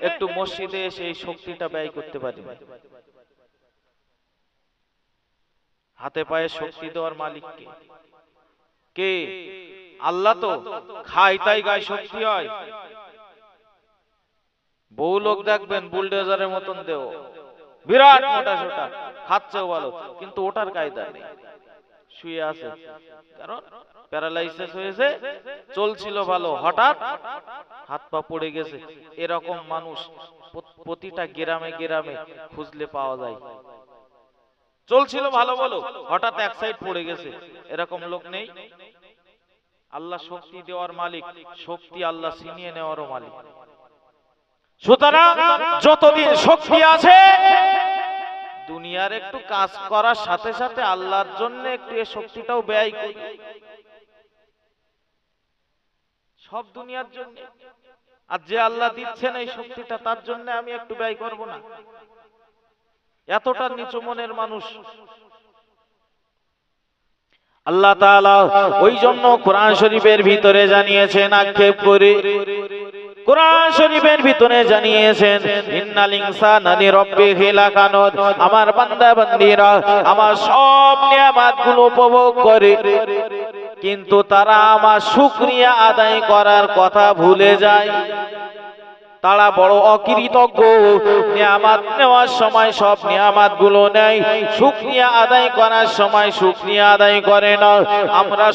একটু মসজিদে এসে এই শক্তিটা ব্যয় করতে পারি না। হাতে পায়ে শক্তি দেওয়ার মালিক কে? কে? আল্লাহ। তো খাই তাই গায়ে শক্তি হয়? বহু লোক দেখবেন বুলডোজারের মতন দেও, বিরাট মোটা সোটা, খাচ্ছেও ভালো, কিন্তু ওটার কায়দা নেই, শুয়ে আছে, কারণ প্যারালাইসিস হয়েছে, চলছিল ভালো, হঠাৎ হাত পা পড়ে গেছে। এরকম মানুষ প্রতিটা গ্রামে গ্রামে খুঁজলে পাওয়া যায়। চলছিল ভালো বলো, হঠাৎ এক সাইড পড়ে গেছে, এরকম লোক নেই? আল্লাহ শক্তি দেওয়ার মালিক, শক্তি আল্লাহ ছিনিয়ে নেওয়ারও মালিক। সুতরাং যতদিন শক্তি আছে দুনিয়ার একটু কাজ করার সাথে সাথে আল্লাহর জন্য একটু এই শক্তিটাও ব্যয় করি, সব দুনিয়ার জন্য। আর যে আল্লাহ দিচ্ছেন এই শক্তিটা তার জন্য আমি একটু ব্যয় করব না? এতটা নিচু মনের মানুষ আল্লাহ তাআলা ওই জন্য কোরআন শরীফের ভিতরে জানিয়েছেন, আক্ষেপ করে কোরআন শরীফের ভিতরে জানিয়েছেন, ইন্নাল ইনসানা লিরাব্বিহি লাকানুদ, আমার বান্দা বান্দীরা আমার সব নিয়ামতগুলো উপভোগ করে, কিন্তু তারা আমার শুকরিয়া আদায় করার কথা ভুলে যায়। তারা বড় অকৃতজ্ঞ, নিয়ামত নেওয়ার সময় সব নিয়ামত গুলো নেয়, শুকরিয়া আদায় করার সময় শুকরিয়া আদায় করে না। আমরা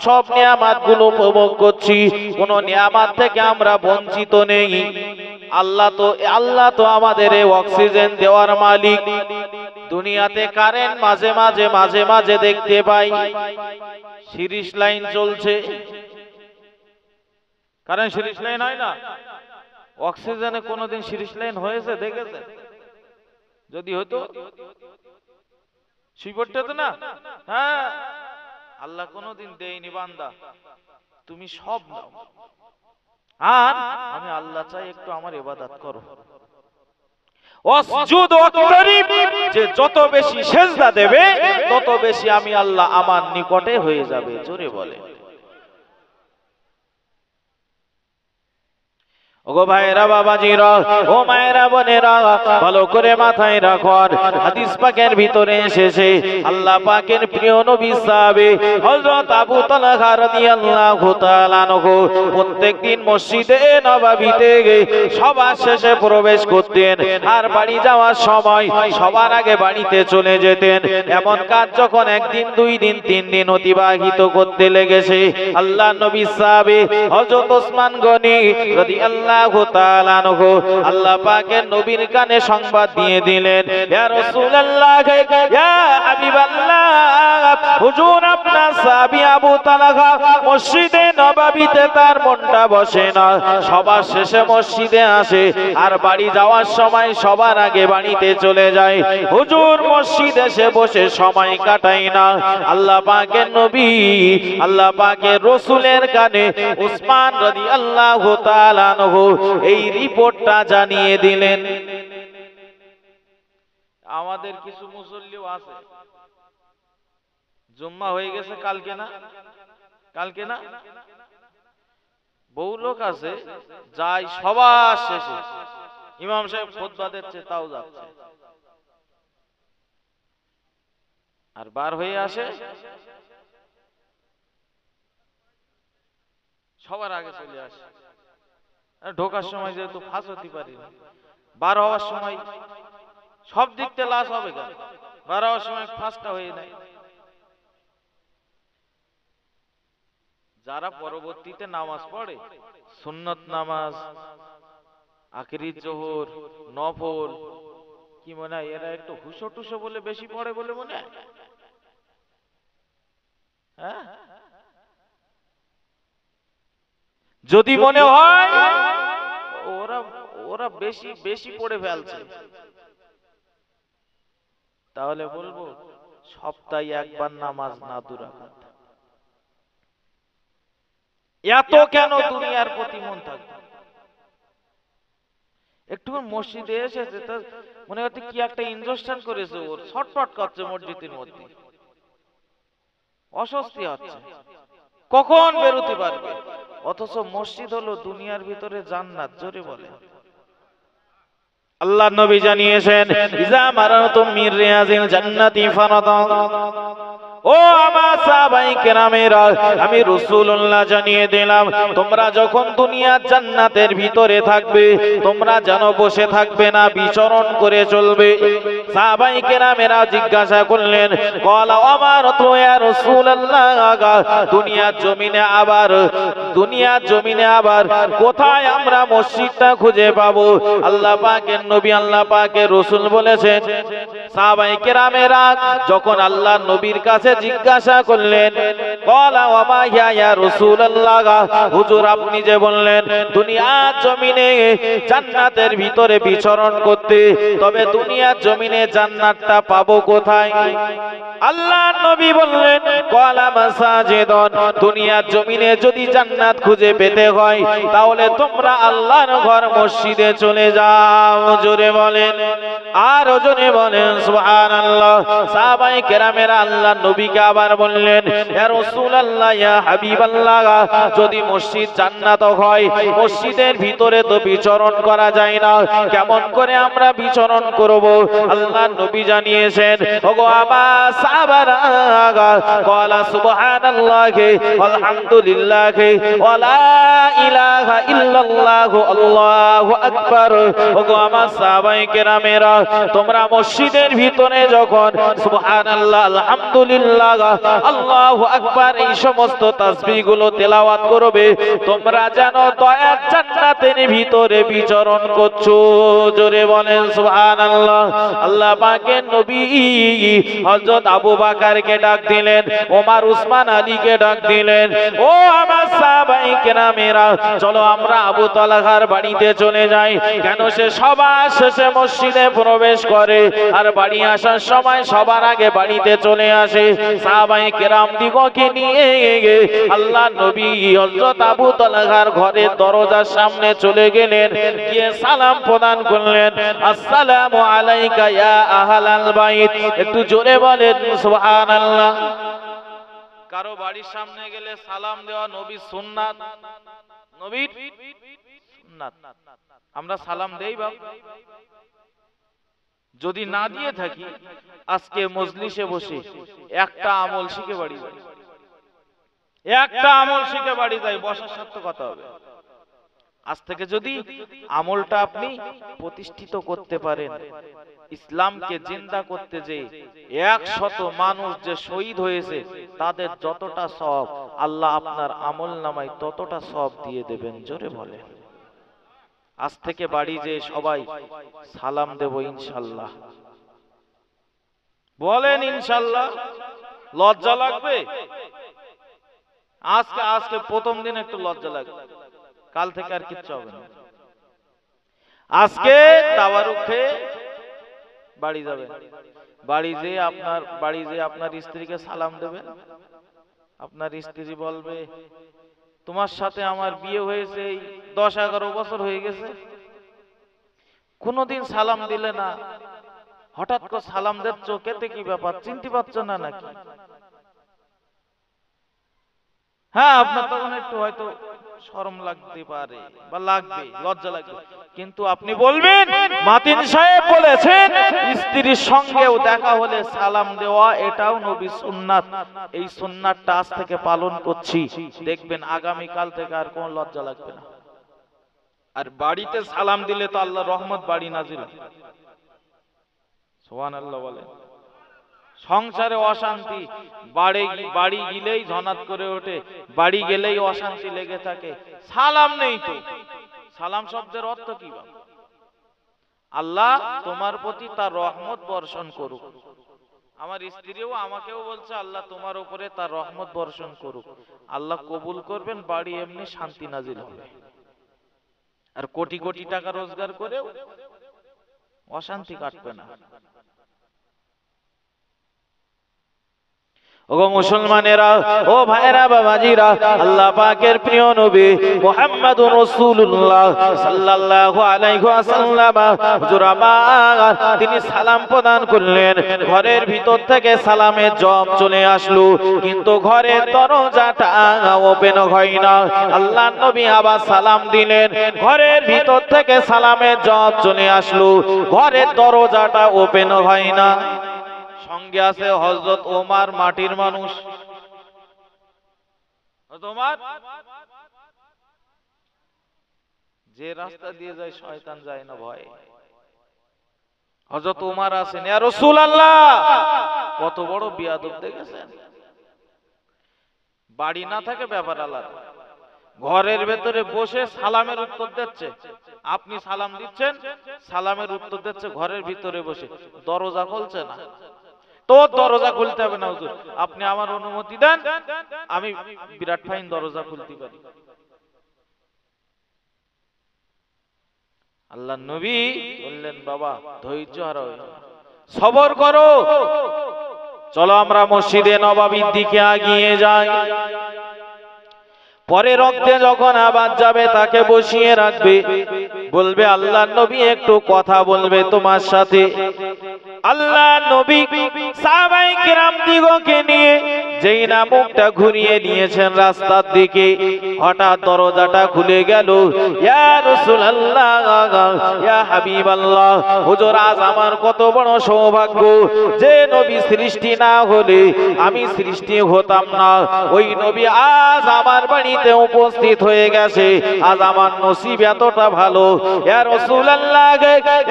সব নিয়ামত গুলো উপভোগ করছি, কোন নিয়ামত থেকে আমরা বঞ্চিত নেই। আল্লাহ তো আমাদের অক্সিজেন দেওয়ার মালিক। দুনিয়াতে কারেন্ট মাঝে মাঝে দেখতে পাই, সিরিজ লাইন চলছে, কারেন্ট সিরিজ লাইন হয় না? অক্সিজেনে কোনদিন সিরিজ লাইন হয়েছে দেখেছেন? যদি হতো শুই পড়তে হতো না? হ্যাঁ, আল্লাহ কোনদিন দেয়নি। বান্দা তুমি সব নাও, আর আমি আল্লাহ চাই একটু আমার ইবাদত করো। ওয়াসজুদ ওয়াকতারিব, যে যত বেশি সিজদা দেবে তত বেশি আমি আল্লাহ আমার নিকটে হয়ে যাবে। জোরে বলে। ওগো ভাইরা বাবাজিরা, ও মায়েরা বোনেরা, ভালো করে মাথায় রাখুন, হাদিস পাকের ভিতরে এসেছে আল্লাহ পাকের প্রিয় নবী সাহাবী হযরত আবু তালহা রাদিয়াল্লাহু তাআলা আনহু প্রত্যেকদিন মসজিদে নববীতে সবার শেষে প্রবেশ করতেন, আর বাড়ি যাওয়ার সময় সবার আগে বাড়িতে চলে যেতেন। এমন কাজ যখন একদিন, 2 দিন, 3 দিন অতিবাহিত করতে লেগেছে, আল্লাহ নবী সাহাবী হযরত ওসমান গনি রাদিয়াল্লাহু তাআলা আনহু আল্লাহ পাকের নবীর কানে সংবাদ দিয়ে দিলেন, ইয়া রাসূলুল্লাহ, ইয়া হাবিবাল্লাহ, হুজুর আপনার সাহাবী আবু তালহা মসজিদে নববীতে তার মনটা বসে না, সবার শেষে মসজিদে আসে আর বাড়ি যাওয়ার সময় সবার আগে বাড়িতে চলে যায়। হুজুর মসজিদে এসে বসে সময় কাটায় না। আল্লাহ পাকের নবী, আল্লাহ পাকের রাসূলের কানে উসমান রাদিয়াল্লাহু তাআলা আনহু এই রিপোর্টটা জানিয়ে দিলেন। আমাদের কিছু মুসল্লিও আছে, জুম্মা হয়ে গেছে কালকে না, কালকে না, বহু লোক আছে যাই সবার শেষে ইমাম সাহেব খুতবা দিচ্ছে তাও যাচ্ছে, আর বার হয়ে আসে সবার আগে চলে আসে। ঢোকার সময় যেহেতু ফাঁস হতে পারি, বার হওয়ার সময় সব দিক থেকে লাশ হবে কেন, বার হওয়ার সময় ফাঁসটা হয়ে যায়। যারা পরবর্তীতে নামাজ পড়ে, সুন্নত নামাজ, আখেরি জোহর, নফল, কি মনে হয় এরা একটু হুসো টুসো বলে বেশি পড়ে বলে মনে হয়? হ্যাঁ, যদি মনে হয় ওরা ওরা বেশি বেশি পড়ে ফেলছে, তাহলে বলবো সপ্তাহে একবার নামাজ না দুরাকাত। এত কেন দুনিয়ার প্রতি মন থাকবে? একটু মসজিদে এসেছে তো মনে হচ্ছে কি একটা ইনজেকশন করেছে, ওর ছটফট করছে মসজিদের মধ্যে, অস্বস্তি হচ্ছে, কখন বেরোতে পারবে? অথচ মসজিদ হলো দুনিয়ার ভিতরে জান্নাত। জোরে বলে আল্লাহ নবী জানিয়েছেন, ইজা মারাতুম মির রিয়াজিল জান্নাতি ফারাদা। ও আমার সাহাবায়ে কেরামেরা, আমি রাসূলুল্লাহ জানিয়ে দিলাম, তোমরা যখন দুনিয়ার জান্নাতের ভিতরে থাকবে, তোমরা যেন বসে থাকবে না, বিচরণ করে চলবে। সাহাবায়ে কেরামেরা জিজ্ঞাসা করলেন, ক্বালা আমারাতু ইয়া রাসূলুল্লাহ, দুনিয়ার জমিনে আবার কোথায় আমরা মসজিদটা খুঁজে পাবো? আল্লাহ পাকের নবী, আল্লাহ পাকের রাসূল বলেছেন, সাহাবায়ে কেরামেরা যখন আল্লাহর নবীর কাছে জিজ্ঞাসা করলেন, ক্বালা ওয়া মা ইয়া রাসূলুল্লাহ, হুজুর আপনি যে বললেন দুনিয়ার জমিনে জান্নাতের ভিতরে বিচরণ করতে, তবে দুনিয়ার জমিনে জান্নাতটা পাবো কোথায়? আল্লাহর নবী বললেন, ক্বালা মাসাজিদুন, দুনিয়ার জমিনে যদি জান্নাত খুঁজে পেতে হয় তাহলে তোমরা আল্লাহর ঘর মসজিদে চলে যাও। জোরে বলেন, আর জোরে বলেন সুবহানাল্লাহ। সাহাবায়ে কেরামেরা আল্লাহর নবীকে আবার বললেন, ইয়া রাসূলুল্লাহ, ইয়া হাবিবাল্লাহ, যদি মসজিদ জান্নাত হয়, মসজিদের ভিতরে তো বিচরণ করা যায় না, কেমন করে আমরা বিচরণ করব? আল্লাহর নবী জানিয়েছেন, ওগো আমার সাহাবারা, ক্বালা সুবহানাল্লাহি আলহামদুলিল্লাহি ওয়া লা ইলাহা ইল্লাল্লাহু আল্লাহু আকবার। ওগো আমার সাহাবায়ে কেরামেরা, তোমরা মসজিদের ভিতরে যখন সুবহানাল্লাহ, আলহামদুলিল্লাহ, আল্লাহু আকবার এই সমস্ত তাসবিহগুলো তেলাওয়াত করবে, তোমরা যেন দয়ার জান্নাতের ভিতরে বিচরণ করছো। জোরে বলেন সুবহানাল্লাহ। আল্লাহ পাকের নবী হযরত আবু বকরকে ডাক দিলেন, ওমর, উসমান, আলীকে ডাক দিলেন, ও আমার সাহাবায়ে কেরামেরা, চলো আমরা আবু তালহার বাড়িতে চলে যাই। কেন সে সবার শেষে মসজিদে প্রবেশ করে আর বাড়ি আসার সময় সবার আগে বাড়িতে চলে আসে। সাহাবায়ে কেরাম দিগকে নিয়ে আল্লাহর নবী হযরত আবু তালহার ঘরের দরজার সামনে চলে গেলেন, গিয়ে সালাম প্রদান করলেন, আসসালামু আলাইকা ইয়া আহলাল বাইত। একটু জোরে বলেন সুবহানাল্লাহ। কারো বাড়ির সামনে গেলে সালাম দেওয়া নবীর সুন্নাত, নবীর সুন্নাত। আমরা সালাম দেই বাবা? যদি না দিয়ে থাকি, আজকে মজলিসে বসে একটা আমল শিখে বাড়ি যাই, একটা আমল শিখে বাড়ি যাই, বসার সাথে কথা হবে। আজ থেকে যদি আমলটা আপনি প্রতিষ্ঠিত করতে পারেন, ইসলামকে জিন্দা করতে, যে 100 মানুষ যে শহীদ হয়েছে তাদের যতটা সওয়াব আল্লাহ আপনার আমল নামায় ততটা সওয়াব দিয়ে দেবেন। জোরে বলেন, আজ থেকে বাড়ি যে সবাই সালাম দেব ইনশাআল্লাহ। বলেন ইনশাআল্লাহ। লজ্জা লাগবে? আজকে আজকে প্রথম দিন একটু লজ্জা লাগবে, কাল থেকে আর কিচ্ছু হবে না। আজকে তাবারুক খেয়ে বাড়ি যাবেন, বাড়ি যেয়ে আপনার স্ত্রীকে সালাম দেবেন। আপনার স্ত্রী বলবে, তোমার সাথে আমার বিয়ে হয়েছে 10-11 বছর হয়ে গেছে, কোনদিন সালাম দিলে না, হঠাৎ করে সালাম দিচ্ছ, কেতে কি ব্যাপার, চিনতে পারছো না নাকি? হ্যাঁ, আপনার তখন একটু হয়তো শরম লাগতে পারে বা লাগবে, লজ্জা লাগবে, কিন্তু আপনি বলবেন মাতিন সাহেব বলেছেন স্ত্রীর সঙ্গেও দেখা হলে সালাম দেওয়া এটাও নবী সুন্নাত, এই সুন্নাতটা আজ থেকে পালন করছি, দেখবেন আগামী কাল থেকে আর কোনো লজ্জা লাগবে না। আর বাড়িতে সালাম দিলে তো আল্লাহর রহমত বাড়ি নাজিল হয়। সুবহানাল্লাহ বলেন। সংসারে অশান্তি, বাড়ি গেলেই ঝনাত করে ওঠে, বাড়ি গেলেই অশান্তি লেগে থাকে, সালাম নেই তো। সালাম শব্দের অর্থ কি? আল্লাহ তোমার প্রতি তার রহমত বর্ষণ করুক। আমার স্ত্রীও আমাকেও বলছে আল্লাহ তোমার উপরে তার রহমত বর্ষণ করুক। আল্লাহ কবুল করবেন, বাড়ি এমনি শান্তি নাজিল হবে। আর কোটি কোটি টাকা রোজগার করেও অশান্তি কাটবে না। ওগো মুসলমানেরা, ও ভাইরা, বাবাজিরা, আল্লাহ পাকের প্রিয় নবী মুহাম্মদুর রাসূলুল্লাহ সাল্লাল্লাহু আলাইহি ওয়াসাল্লাম হুজুর আমার তিনি সালাম প্রদান করলেন। ঘরের ভিতর থেকে সালামের জব চলে আসলো, কিন্তু ঘরের দরজাটা ওপেন হয় না। আল্লাহর নবী আবার সালাম দিলেন, ঘরের ভিতর থেকে সালামের জব চলে আসলো, ঘরের দরজাটা ওপেন হয় না। সঙ্গে আছে হযরত ওমর, মাটির মানুষ। ওমর যে রাস্তা দিয়ে যায় শয়তান যায় না ভয়। হযরত ওমর আছেন, ইয়া রাসূলুল্লাহ, কত বড় বিয়াদব দেখেছেন। বাড়ি না থাকে ব্যাপার আলাদা, ঘরের ভেতরে বসে সালামের উত্তর দিচ্ছে, আপনি সালাম দিচ্ছেন, সালামের উত্তর দিচ্ছে ঘরের ভিতরে বসে, দরজা খুলছে না। তো দরজা খুলতে হবে না হুজুর, আপনি আমার অনুমতি দেন, আমি বিরাট ফাইন দরজা খুলতে পারি। আল্লাহ নবী বললেন, বাবা ধৈর্য হারাও, সবর করো, চলো আমরা মসজিদে নববীর দিকে এগিয়ে যাই। পরে রক্তে যখন আবার যাবে তাকে বসিয়ে রাখবে, বলবে আল্লাহ নবী একটু কথা বলবে তোমার সাথে। আল্লাহ নবী সাহাবায়ে কিরাম দিগকে নিয়ে যেই না মুখটা ঘুরিয়ে নিয়েছেন রাস্তার দিকে, হঠাৎ দরজাটা খুলে গেল। ইয়া রাসূলুল্লাহ, ইয়া হাবিবাল্লাহ, হুজুর আজ আমার কত বড় সৌভাগ্য যে নবী সৃষ্টি না হলে আমি সৃষ্টি হতাম না, ওই নবী আজ আমার বাড়িতে উপস্থিত হয়ে গেছে, আজ আমার নসিব এতটা ভালো। ইয়া রাসূলুল্লাহ,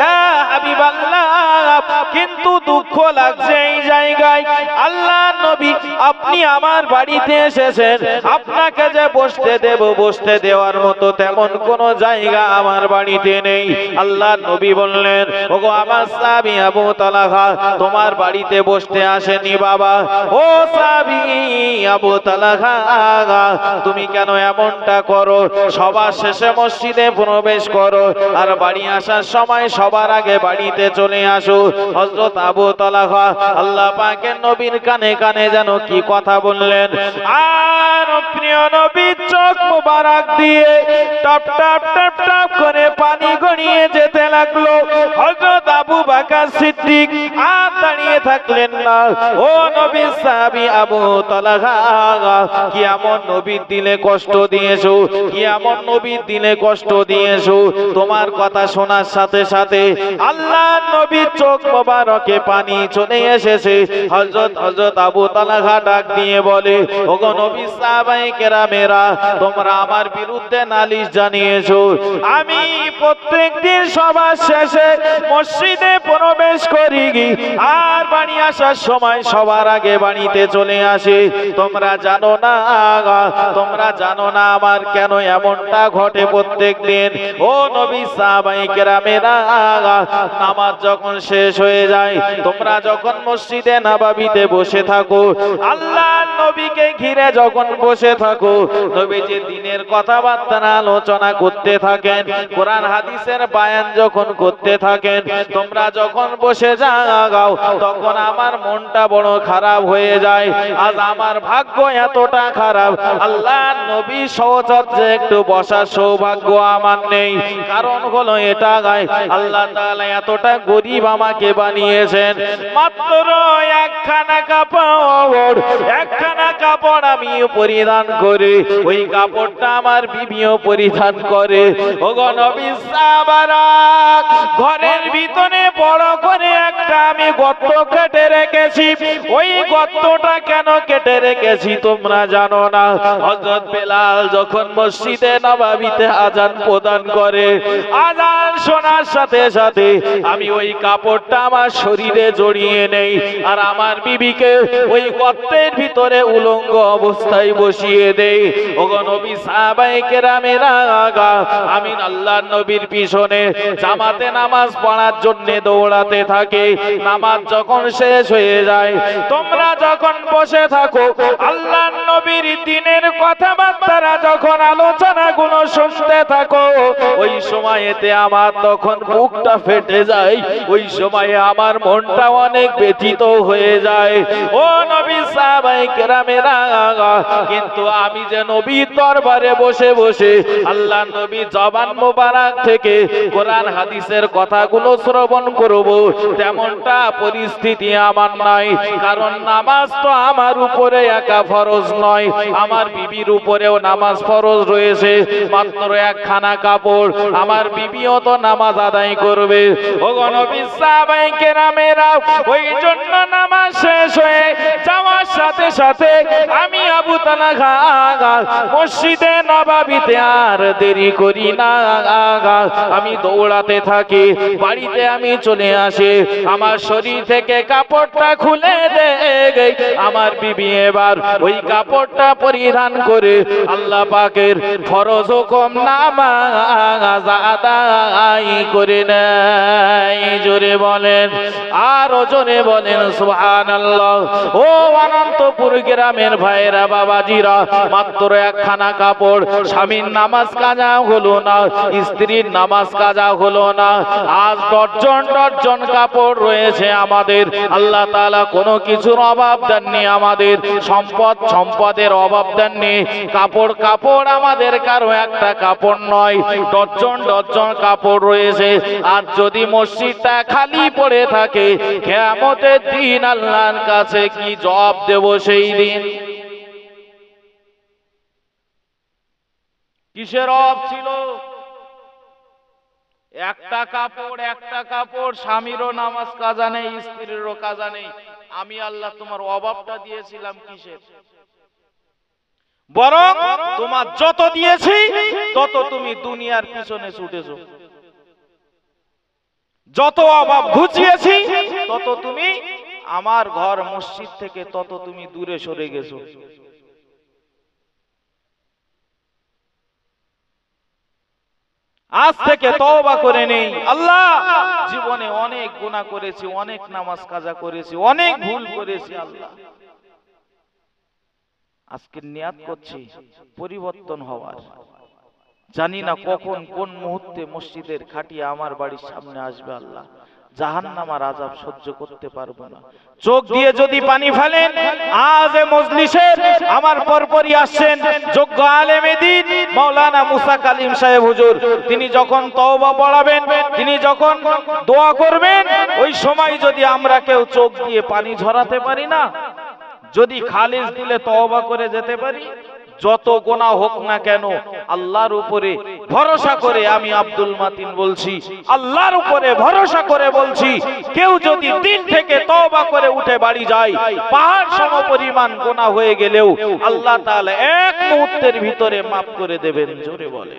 ইয়া হাবিবাল্লাহ, কিন্তু দুঃখ লাগছে এই জায়গায়, আল্লাহ নবী আপনি আমার বাড়িতে এসেছেন, আপনাকে যে বসতে দেব, বসতে দেওয়ার মতো তেমন কোন জায়গা আমার বাড়িতে নেই। আল্লাহ নবী বললেন, ওগো আমার সাহাবী আবু তালহা, তোমার বাড়িতে বসতে আসেনি বাবা। ও সাহাবী আবু তালহা, তুমি কেন এমনটা করো? সবার শেষে মসজিদে প্রবেশ করো, আর বাড়ি আসার সময় সবার আগে বাড়িতে চলে আসো। হযরত আবু তালহা আল্লাহ পাকের নবীর কানে কানে যেন কি কথা বললেন, আর প্রিয় নবীর চোখ মোবারক দিয়ে টপ টপ টপ টপ করে পানি গড়িয়ে যেতে লাগলো। হযরত আবু বকর সিদ্দিক আর দাঁড়িয়ে থাকলেন না। ও নবীর সাহাবী আবু তালহা, কি এমন নবীর দিলে কষ্ট দিয়েছো, কি এমন নবীর দিলে কষ্ট দিয়েছো? তোমার কথা শোনার সাথে সাথে আল্লাহ নবীর চোখ মোবারকে পানি চলে এসেছে। হযরত আবু তালহা ডাক দিয়ে বলে, ওগো নবী, সাহাবায়ে কেরামেরা, তোমরা আমার বিরুদ্ধে নালিশ জানিয়েছো। আমি প্রত্যেকদিন সবার শেষে মসজিদে প্রবেশ করি আর বাড়ি আসার সময় সবার আগে বাড়িতে চলে আসি। তোমরা জানো না আমার কেন এমনটা ঘটে প্রত্যেক দিন। ও নবী সাহাবায়ে কেরামেরা, নামাজ যখন শেষ হয়ে যায়, তোমরা যখন মসজিদে নববীতে বসে থাকো, আল্লাহর নবীকে ঘিরে যখন বসে থাকো, নবীজি দিনের কথাবার্তা আলোচনা করতে থাকেন, কোরআন হাদিসের বায়ান যখন করতে থাকেন, তোমরা যখন বসে যাও তখন আমার মনটা বড় খারাপ হয়ে যায়। আজ আমার ভাগ্য এতটা খারাপ, আল্লাহর নবী সহচর্যে একটু বসার সৌভাগ্য আমার নেই। কারণ হলো এটা, আল্লাহ তাআলা এতটা গরিব আমাকে বানিয়েছেন, মাত্র একখানা কাপড় আমি পরিধান করি, ওই কাপড়টা আমার বিবিও পরিধান করে। ওগো নবী সাহাবারা, ঘরের ভিতরে বড় করে একটা আমি গর্ত কেটে রেখেছি। ওই গর্তটা কেন কেটে রেখেছি তোমরা জানো না? হযরত বেলাল যখন মসজিদে নববীতে আযান প্রদান করে, আযান শোনার সাথে সাথে আমি ওই কাপড়টা আমার শরীরে জড়িয়ে নেই আর আমার বিবিকে ওই গর্তের ভিতরে উলঙ্গ অবস্থায় বসিয়ে দেই। ওগো নবী সাহাবায়ে কেরামেরা, আমি আল্লাহর নবীর পিছনে জামাতে নামাজ পড়ার জন্য দৌড়াতে থাকি। নামাজ যখন শেষ হয়ে যায়, তোমরা যখন বসে থাকো, আল্লাহর নবীর দিনের কথাবার্তা যখন আলোচনাগুলো শুনতে থাকো, ওই সময়তে আমার তখন বুকটা ফেটে যায়, ওই সময়ে আমার মনটা অনেক ব্যথিত হয়ে যায়। ও নবী সাহাবায়ে কেরামেরা, কিন্তু আমি যে নবীর দরবারে বসে বসে আল্লাহর নবীর জবান মোবারক থেকে কোরআন হাদিসের কথাগুলো শ্রবণ করব, তেমনটা পরিস্থিতি আমার নাই। কারণ নামাজ তো আমার উপরে একা ফরজ নয়, আমার বিবির উপরেও নামাজ ফরজ রয়েছে। মাত্র একখানা কাপড়, আমার বিবিও তো নামাজ আদায় করবে। ওগো নবী সাহাবায়ে কেরামেরা, ওই জন্য নামাজ শেষ হয়ে যাওয়ার সাথে সাথে আমি আবু তালহা মসজিদে নববীতে আর দেরি করি না, আমি দৌড়াতে থাকি। বাড়িতে আমি চলে আসি, আমার শরীর থেকে কাপড়টা খুলে দেই। আমার বিবি এবার ওই কাপড়টা পরিধান করে আল্লাহ পাকের ফরজ হুকুম নামাজ আদায় করে নেয়। জোরে বলেন, আরো জোরে বলেন সুবহানাল্লাহ। ও অনন্তপুর গ্রামের ভাইরা বাবাজিরা, মাত্র একখানা কাপড়, স্বামীর নামাজ কাজা হলো না, স্ত্রীর নামাজ কাজা হলো না, আজ ডজন কাপড় রয়েছে আমাদের। আল্লাহ তাআলা কোনো কিছুর অভাব দেননি আমাদের, সম্পদের অভাব দেননি। কাপড় আমাদের কারো একটা কাপড় নয়, ডজন কাপড় রয়েছে। আর যদি মসজিদটা খালি পড়ে থাকে, কিয়ামতের দিন আল্লাহর কাছে কি জবাব দেব সেই দিন? কিসের অভাব ছিল? একটা কাপড়, স্বামীরও নামাজ কাজা নেই, স্ত্রীরও কাজা নেই। আমি আল্লাহ তোমার অভাবটা দিয়েছিলাম কিসের? বরং তোমার যত দিয়েছি তত তুমি দুনিয়ার পিছনে ছুটেছো, যত অভাব ঘুচিয়েছি তত তুমি আমার ঘর মসজিদ থেকে তত তুমি দূরে সরে গেছো। আজ থেকে তওবা করে নেই। আল্লাহ, জীবনে অনেক গুনাহ করেছি, অনেক নামাজ কাজা করেছি, অনেক ভুল করেছি। আল্লাহ, আজকে নিয়াত করছি পরিবর্তন হওয়ার। জানি না কখন কোন মুহূর্তে মসজিদের খাটিয়া আমার বাড়ির সামনে আসবে। আল্লাহ, জাহান্নামের আযাব সহ্য করতে পারবো না। চোখ দিয়ে যদি পানি ফেলেন, আজ এই মজলিসে আমার পরপরই আসছেন যোগ্য আলেমে দ্বীন মাওলানা মুসা কালিম সাহেব হুজুর। তিনি যখন তওবা পড়াবেন, তিনি যখন দোয়া করবেন, ওই সময় যদি আমরা কেউ চোখ দিয়ে পানি ঝরাতে পারি না, যদি খালিস দিলে তওবা করে যেতে পারি, যত গুনাহ হোক না কেন আল্লাহর উপরে ভরসা করে, আমি আব্দুল মাতিন বলছি, আল্লাহর উপরে ভরসা করে বলছি, কেউ যদি দিল থেকে তওবা করে উঠে বাড়ি যায়, পাহাড় সম পরিমাণ গুনাহ হয়ে গেলেও আল্লাহ তাআলা এক মুহূর্তের ভিতরে মাফ করে দেবেন। জোরে বলে।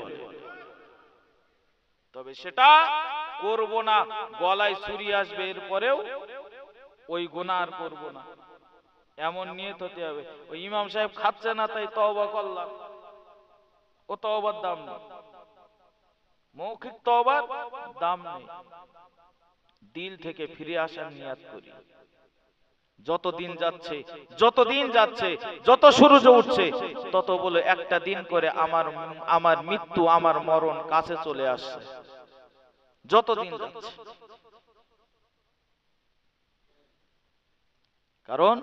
তবে সেটা করব না, গলায় ছুরি আসবে এরপরেও ওই গুনাহ আর করব না, এমন নিয়ত হতে হবে। ওই ইমাম সাহেব খাচ্ছে না তাই তওবা করলাম, ও তওবার দাম নেই, মৌখিক তওবার দাম নেই। দিল থেকে ফিরে আসার নিয়ত করি। যত দিন যাচ্ছে যত সূর্য উঠছে তত বলে একটা দিন করে আমার মৃত্যু, আমার মরণ কাছে চলে আসছে। যত দিন যাচ্ছে, কারণ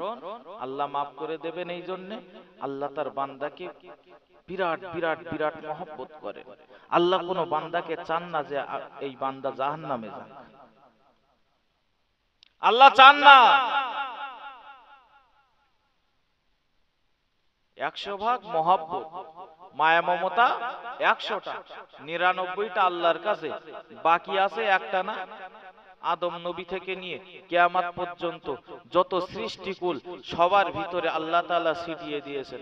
আল্লাহ মাফ করে দেবেন। এই জন্য আল্লাহ তার বান্দাকে বিরাট বিরাট বিরাট মহব্বত করে। আল্লাহ কোন বান্দাকে চান না যে এই বান্দা জাহান্নামে যাক, আল্লাহ চান না। 100 ভাগ মহব্বত, মায়া মমতা 100টা, 99টা আল্লাহর কাছে, বাকি আছে একটা না। আদম নবী থেকে নিয়ে কিয়ামত পর্যন্ত যত সৃষ্টিকুল সবার ভিতরে আল্লাহ তাআলা ছিটিয়ে দিয়েছেন।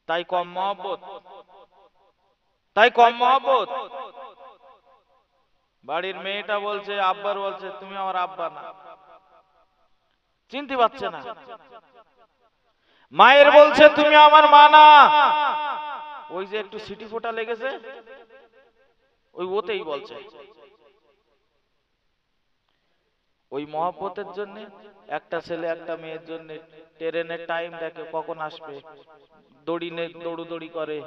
তাই কম মহব্বত। বাড়ির মেয়েটা বলছে, আব্বার বলছে তুমি আমার আব্বা না, চিনতে পারছে না। মায়ের বলছে তুমি আমার মা না, ওই যে একটু সিটি ফোটা লেগেছে ওই ওতেই বলছে। ওই মহব্বতের জন্য একটা ছেলে একটা মেয়ের জন্য ট্রেনের টাইম দেখে কখন আসবে, দৌড়ি করে,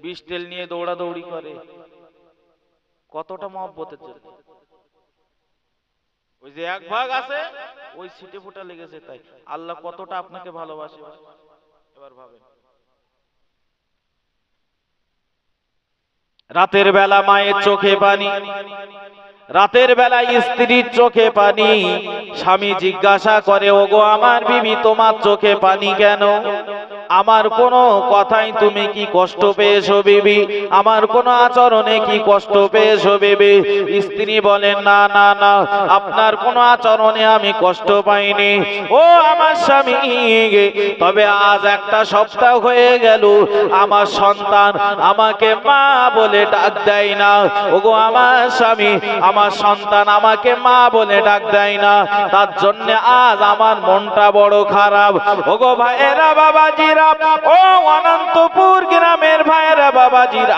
20 তেল নিয়ে দৌড়াদৌড়ি করে। কতটা মহব্বতের জন্য। ওই যে 1 ভাগ আছে ওই সিটে ফোটা লেগেছে। তাই আল্লাহ কতটা আপনাকে ভালোবাসে এবার ভাবেন। রাতের বেলা মায়ের চোখে পানি, রাতের বেলা স্ত্রীর চোখে পানি। স্বামী জিজ্ঞাসা করে, ওগো আমার বিবি তোমার চোখে পানি কেন? আমার কোনো কথাই তুমি কি কষ্ট পেয়েছো বিবি? আমার কোনো আচরণে কি কষ্ট পেয়েছো বিবি? স্ত্রী বলেন, না না না, আপনার কোনো আচরণে আমি কষ্ট পাইনি ও আমার স্বামী। তবে আজ একটা সপ্তাহ হয়ে গেল আমার সন্তান আমাকে মা বলে ডাক দেয় না। ওগো আমার স্বামী, আমার সন্তান আমাকে মা বলে ডাক দেয় না, তার জন্য আজ আমার মনটা বড় খারাপ। ওগো ভাইয়েরা বাবাজিরা, ও অনন্তপুর গ্রামের ভাইয়েরা বাবাজিরা,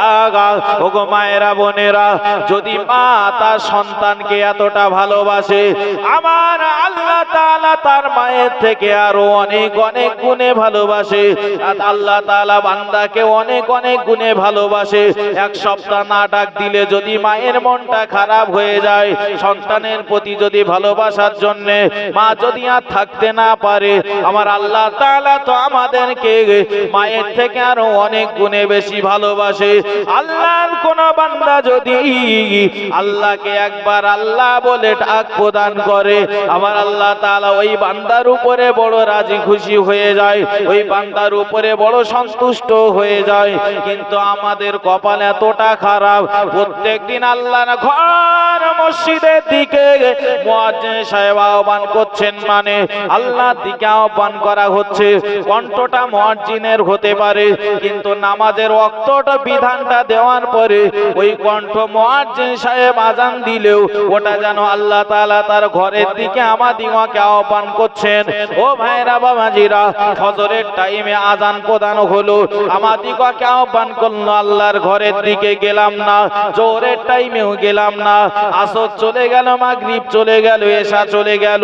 ওগো মায়েরা বোনেরা, যদি মা তার সন্তানকে এতটা ভালোবাসে, আমার আল্লাহ তাআলা তার মায়ের থেকে আরো অনেক অনেক গুণে ভালোবাসে। আল্লাহ তাআলা বান্দাকে অনেক অনেক গুণে ভালোবাসে। এক সপ্তাহ না ডাক দিলে যদি মায়ের মনটা খারাপ হয়ে যায়, সন্তানের প্রতি যদি ভালোবাসার জন্য মা যদি আর থাকতে না পারে, আমার আল্লাহ তাআলা তো আমাদেরকে মায়ের থেকে আরো অনেক গুণে বেশি ভালোবাসে। আল্লাহর কোন বান্দা যদি আল্লাহকে একবার আল্লাহ বলে ডাক প্রদান করে, আমার আল্লাহ তাআলা ওই বান্দার উপরে বড় রাজি খুশি হয়ে যায়, ওই বান্দার উপরে বড় সন্তুষ্ট হয়ে যায়। কিন্তু আমাদের কপাল এতটা খারাপ, প্রত্যেকদিন আল্লাহর ঘর মসজিদের দিকে মুয়াজ্জিন সাহেব আহ্বান করছেন, মানে আল্লাহর দিকে আহ্বান করা হচ্ছে। কণ্ঠটা মুয়াজ্জিনের হতে পারে, কিন্তু নামাজের ওয়াক্তটা বিধানটা দেওয়ার পরে ওই কণ্ঠ মুয়াজ্জিন সাহেব আযান দিলেও ওটা যেন আল্লাহ তাআলা তার ঘরের দিকে আমাদিগকে আহ্বান করছেন। ও ভাইরা বাবাজিরা, ফজরের টাইমে আযান প্রদান হলো, আমাদিগকে আহ্বান করলো, আল্লাহর ঘরের দিকে গেলাম না, জোহরের টাইমেও গেলাম না, আসর চলে গেল, মাগরিব চলে গেল, এশা চলে গেল,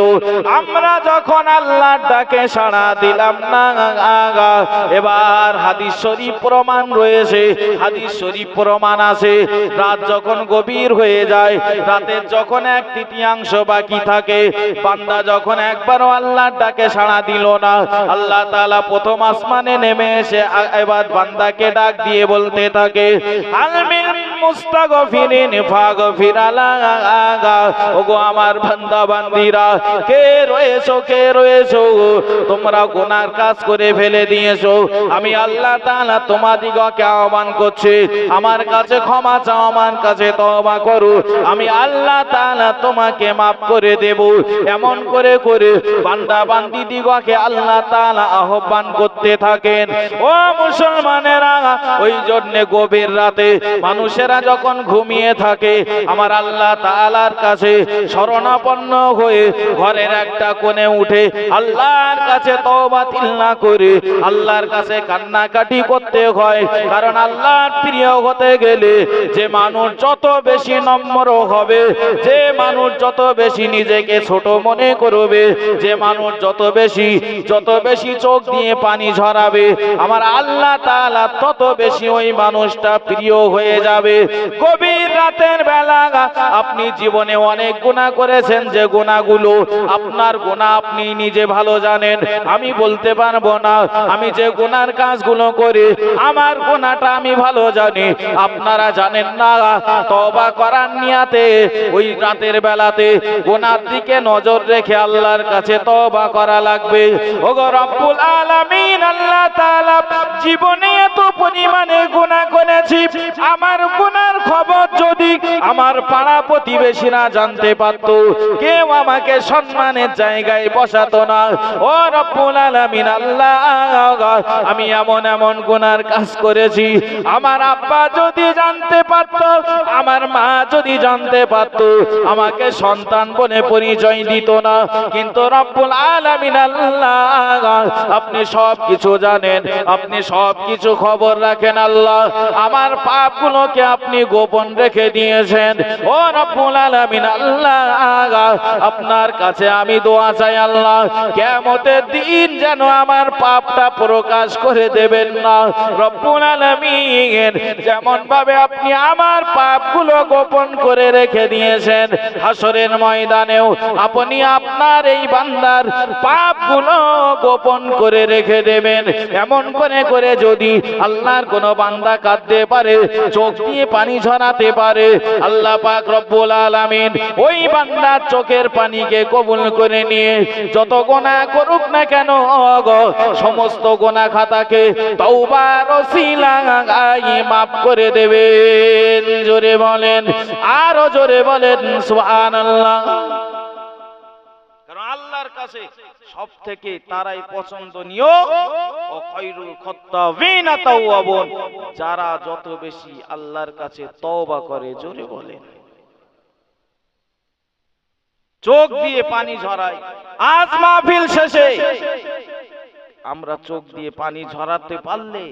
আমরা যখন আল্লাহর ডাকে সাড়া দিলাম না। এবার হাদিস শরীফ প্রমাণ রয়েছে, হাদিস শরীফ প্রমাণ আছে, রাত যখন গভীর হয়ে যায়, রাতের যখন 1/3 বাকি থাকে, বান্দা যখন একবারও আল্লাহর ডাকে সাড়া দিল না, আল্লাহ তাআলা প্রথম আসমানে নেমে এসে এবার বান্দাকে ডাক দিয়ে বলতে থাকে, আলমিন মুস্তাগফিরিন ফাগফির আলাগা। ওগো আমার বান্দা বান্দিরা, কে রয়েছো তোমরা গুনার কাজ করে ফেলে দিয়েছো, আমি আল্লাহ তাআলা তোমাদিগকে আহ্বান করছি, আমার কাছে ক্ষমা চাও, আমার কাছে তওবা করো, আমি আল্লাহ তাআলা তোমাকে মাফ করে দেব। এমন করে করে বান্দা বান্দি দিগকে আল্লাহ তাআলা আহ্বান করতে থাকেন। ও মুসলমানেরা, ওই জন্য গভীর রাতে মানুষেরা যখন ঘুমিয়ে থাকে, আমার আল্লাহ তাআলার কাছে শরণাপন্ন হয়ে ঘরের একটা কোণে উঠে আল্লাহর কাছে তওবা তিলনা করে আল্লাহর কাছে কান্নাকাটি করতে হয়। কারণ আল্লাহর প্রিয় হতে গেলে যে মানুষ যত বেশি নম্র হবে, যে মানুষ যত বেশি নিজেকে ছোট মনে করবে, যে মানুষ যত বেশি চোখ দিয়ে পানি ঝরাবে, আমার আল্লাহ তাআলা তত বেশি ওই মানুষটা প্রিয় হয়ে যাবে। গভীর রাতের বেলা আপনি জীবনে অনেক গুনাহ করেছেন, যে গুনাহগুলো আপনার গুনাহ আপনি নিজে ভালো জানেন, আমি বলতে পারবো না। আমি যে গুনার কাজগুলো করি আমার গুনাহটা আমি ভালো জানি, আপনারা জানেন না। তওবা করার নিয়াতে ওই রাতের বেলাতে গুনার দিকে নজর রেখে আল্লাহর কাছে তওবা করা লাগবে। ওগো রব্বুল আলামিন আল্লাহ তাআলা, জীবনে এত পরিমাণে গুনাহ করেছি, আমার গুনার খবর যদি আমার পাড়া প্রতিবেশীরা জানতে পারত, কেউ আমাকে সম্মানের জায়গায় বসাতো না। ও রব্বুল আলামিন আল্লাহ, আমি এমন গুনার কাজ করেছি, আমার আব্বা যদি জানতে পারত, আমার মা যদি জানতে পারত, আমাকে সন্তান বলে পরিচয় দিত না। কিন্তু রব্বুল আলামিন আল্লাহ, আপনি সব কিছু জানেন, আপনি সব কিছু খবর রাখেন আল্লাহ। আমার পাপগুলোকে আপনি গোপন রেখে দিয়েছেন। ও রব্বুল আলামিন আল্লাহ, আপনার কাছে আমি দোয়া চাই আল্লাহ, কিয়ামতের দিন যেন আমার পাপটা প্রকাশ করে দেবেন না। রব্বুল আলামিন, যেমন ভাবে আপনি আমার পাপগুলো গোপন করে রেখে দিয়েছেন, হাসরের ময়দানেও আপনি আপনার এই বান্দার পাপগুলো গোপন করে রেখে দেবেন। এমন করে করে যদি আল্লাহর কোন বান্দা কাঁদতে পারে, চোখ দিয়ে পানি ঝরাতে পারে, আল্লাহ পাক রব্বুল আলামিন ওই বান্দার চোখের পানিকে কবুল করে নিয়ে যত গুনাহ করুক না কেন, সমস্ত গুনাহ খাতাকে তওবার ওসিলায় মাফ করে দেবেন। জোরে বলেন, আরো জোরে বলেন সুবহানাল্লাহ। কারণ আল্লাহর কাছে সব থেকে তারাই পছন্দনীয়, ও খায়রুল খাত্তাবিনা তাওয়াবুন, যারা যত বেশি আল্লাহর কাছে তওবা করে। জোরে বলেন। চোখ দিয়ে পানি ঝরাই। আজ মাহফিল শেষে আমরা চোখ দিয়ে পানি ঝরাতে পারলে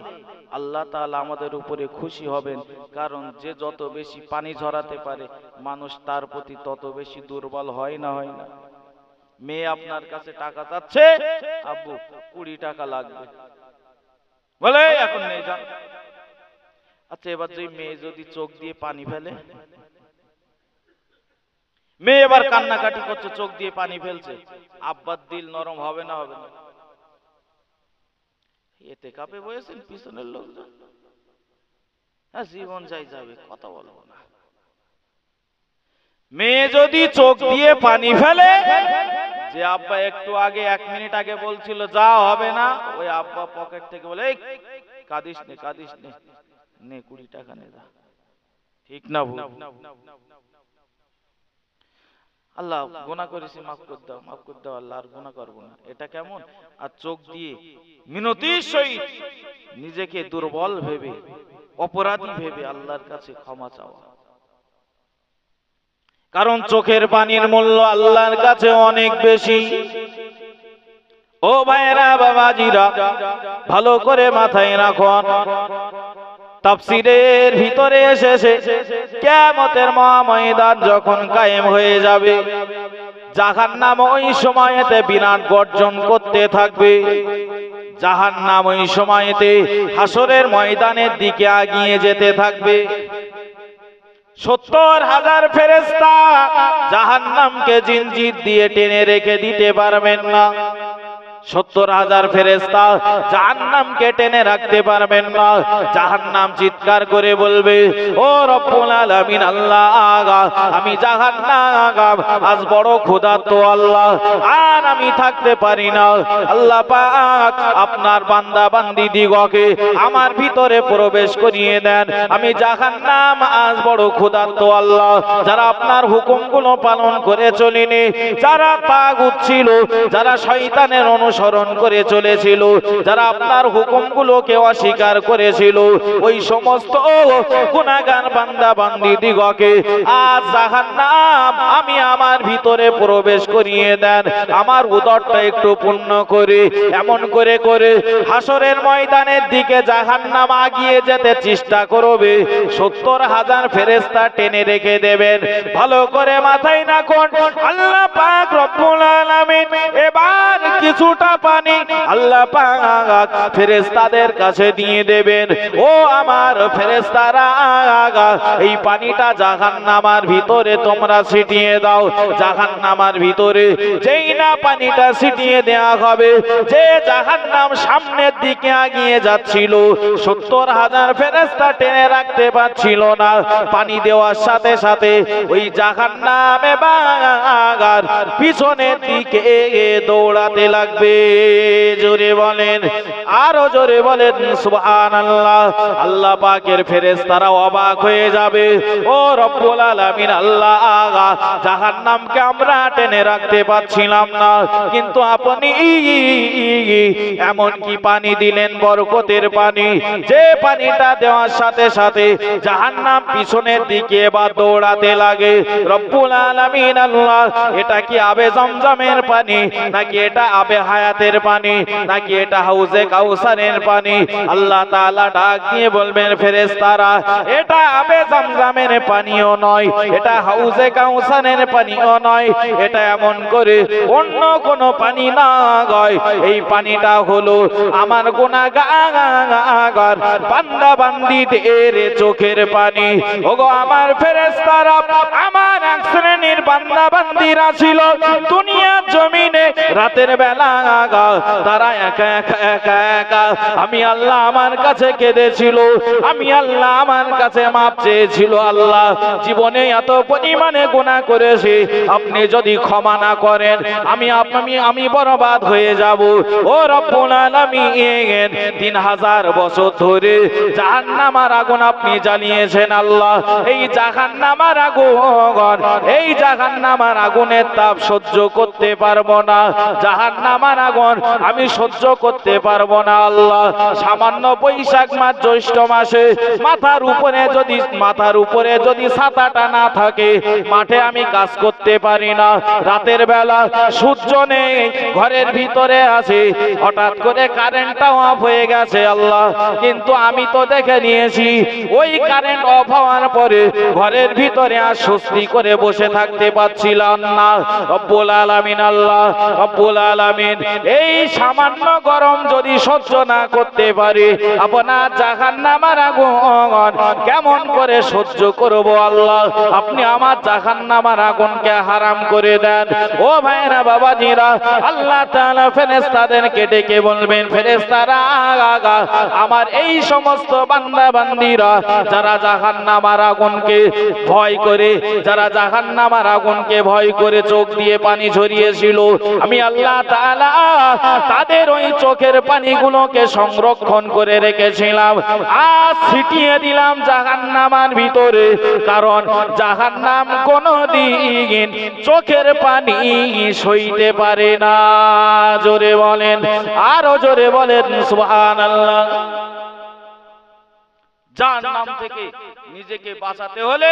আল্লাহ তাআলা আমাদের উপরে খুশি হবেন। কারণ যে যত বেশি পানি ঝরাতে পারে, মানুষ তার প্রতি তত বেশি দুর্বল হয় না? হয় না? মেয়ে আপনার কাছে টাকা চাচ্ছে, আব্বু 20 টাকা লাগবে, বলে এখন নেই, যান। আচ্ছা, এবার যে মেয়ে যদি চোখ দিয়ে পানি ফেলে, মেয়ে এবার কান্নাকাটি করছে, চোখ দিয়ে পানি ফেলছে, আব্বার দিল নরম হবে না? হবে না? এতে কাপে বসেছেন পিছনের লোকজন, হ্যাঁ জীবন যাই যাবে, কথা বলবো না। মেয়ে যদি চোখ দিয়ে পানি ফেলে, যে আব্বা একটু আগে 1 মিনিট আগে বলছিল যা হবে না, ওই আব্বা পকেট থেকে বলে কাঁদিস নে, কাঁদিস নে, নে 20 টাকা নে, যা। ঠিক না ভুল? আল্লাহ গুনাহ করেছি, মাফ করে দাও, মাফ করে দাও আল্লাহ, আর গুনাহ করব না, এটা কেমন? আর চোখ দিয়ে মিনতির সহিত নিজেকে দুর্বল ভেবে, অপরাধী ভেবে আল্লাহর কাছে ক্ষমা চাওয়া। কারণ চোখের পানির মূল্য আল্লাহর কাছে অনেক বেশি। ও ভাইরা, বাবাজিরা, ভালো করে মাথায় রাখুন। তাফসীরের ভিতরে এসেছে, কিয়ামতের মহাময়দান যখন কায়েম হয়ে যাবে, জাহান্নাম ওই সময়তে বিরাট গর্জন করতে থাকবে। জাহান্নাম ওই সময়তে হাসরের ময়দানের দিকে এগিয়ে যেতে থাকবে। 70,000 ফেরেশতা জাহান্নামকে জিনজির দিয়ে টেনে রেখে দিতে পারবেন না। 70,000 ফেরেশতা জাহান্নামকে টেনে রাখতে পারবেন না। জাহান্নাম চিৎকার করে বলবে, ও রব্বুল আলামিন আল্লাহ, আমি জাহান্নাম আজ বড় ক্ষুধার্ত আল্লাহ, আর আমি থাকতে পারি না। আল্লাহ পাক আপনার বান্দা বান্দি দিগকে আমার ভিতরে প্রবেশ করিয়ে দেন। আমি জাহান্নাম আজ বড় ক্ষুধার্ত আল্লাহ। যারা আপনার হুকুমগুলো পালন করে চলেনি, যারা তাগুত ছিল, যারা শয়তানের অনুসরণ করে চলেছিল, যারা আপনার হুকুমগুলোকে অস্বীকার করেছিল, ওই সমস্ত গুনাহগার বান্দা বান্দি দিগকে আজ জাহান্নাম আমি আমার ভিতরে প্রবেশ করিয়ে দেন। আমার উদরটা একটু পূর্ণ করে এমন করে করে হাসরের ময়দানের দিকে জাহান্নাম আগিয়ে যেতে চেষ্টা করবে। 70,000 ফেরেশতা টেনে রেখে দেবেন। ভালো করে মাথায় রাখুন, আল্লাহ পাক রব্বুল আলামিন এবার কিছুটা পানি আল্লাহ পাক ফেরেশতাদের কাছে দিয়ে দেবেন। ও আমার ফেরেশতারা, এই পানিটা জাহান্নামের ভিতরে তোমরা ছিটিয়ে দাও। জাহান্নামের ভিতরে যেই না পানিটা ছিটিয়ে দেওয়া হবে, যে জাহান্নাম সামনের দিকে এগিয়ে যাচ্ছিল, 70,000 ফেরেশতা টেনে রাখতে পারছিল না। পানি দেওয়ার সাথে সাথে ওই জাহান্নাম এবার পিছনের দিকে দৌড়াতে লাগবে। জোরে বলেন, আরো জোরে বলেন সুবহানাল্লাহ। আল্লাহ পাকের ফেরেশতারা অবাক হয়ে যাবে, ও রব্বুল আলামিন আল্লাহ, জাহান্নামকে আমরা টেনে রাখতে পারছিলাম না, কিন্তু আপনি এমন কি পানি দিলেন, বরকতের পানি, যে পানিটা দেওয়ার সাথে সাথে জাহান্নাম পিছনের দিকে বা দৌড়াতে লাগে। রব্বুল আলামিন আল্লাহ, এটা কি আবে জমজমের পানি, নাকি এটা আবে হায়াতের পানি, নাকি এটা হাউজে কাউসারের পানি? আল্লাহ তাআলা ডাক দিয়ে বলবেন, ফেরেশতারা, এটা আবে জমজমের পানিও নয়, এটা হাউজে কাউসারের পানিও নয়, এটা এমন করে অন্য কোন পানি না গয়। এই পানিটা হলো আমার গুনাহগার বান্দা বান্দীদের চোখের পানি। ওগো আমার ফেরেশতারা, আমার এক শ্রেণীর বান্দা বান্দীরা ছিল দুনিয়ার জমিনে রাতের বেলা, তারা একা একা একা একা আমি আল্লাহ আমার কাছে কেঁদেছিল, আমি আল্লাহ আমার কাছে মাপ চেয়েছিল। আল্লাহ, জীবনে এত পরিমাণে গুনাহ করেছি, আপনি যদি ক্ষমা না করেন আমি বরবাদ হয়ে যাব। ও রব্বুল আলামিন, 3000 বছর ধরে জাহান্নামের আগুন আপনি জ্বালিয়েছেন আল্লাহ। এই জাহান্নামের আগুন, এই জাহান্নামের আগুনের তাপ সহ্য করতে পারবো না। জাহান্নামের আগুন আমি সহ্য করতে পারবো না আল্লাহ। সামান্য বৈশাখ মাস জ্যৈষ্ঠ মাসে মাথার উপরে যদি ছাতাটা না থাকে, মাঠে আমি কাজ করতে পারি না। রাতের বেলা সূর্য নেই, ঘরের ভিতরে আছে, হঠাৎ করে কারেন্টটাও অফ হয়ে গেছে আল্লাহ, কিন্তু আমি তো দেখে নিয়েছি ওই কারেন্ট অফ হওয়ার পরে ঘরের ভিতরে আর স্বস্তি করে বসে থাকতে পারছিলাম না। রব্বুল আলামিন আল্লাহ, রব্বুল আলামিন, এই সামান্য গরম যদি সহ্য না করতে পারি, আপনার জাহান্নামের আগুন কেমন করে সহ্য করব আল্লাহ? আপনি আমার জাহান্নামের আগুনকে হারাম করে দেন। ও ভাইরা বাবাজিরা, আল্লাহ তাআলা ফেরেশতাদেরকে ডেকে বলবেন, ফেরেশতারা, আমার এই সমস্ত বান্দা বান্দীরা যারা জাহান্নামের আগুনকে ভয় করে, যারা জাহান্নামের আগুনকে ভয় করে চোখ দিয়ে পানি ঝরিয়েছিল, আমি আল্লাহ তাআলা তাদের ওই চোখের পানিগুলোকে সংরক্ষণ করে রেখেছিলাম, আজ ছিটিয়ে দিলাম জাহান্নামের ভিতরে। কারণ জাহান্নাম কোনদিন চোখের পানি সইতে পারে না। জোরে বলেন, আরো জোরে বলেন সুবহানাল্লাহ। জাহান্নাম থেকে নিজেকে বাঁচাতে হলে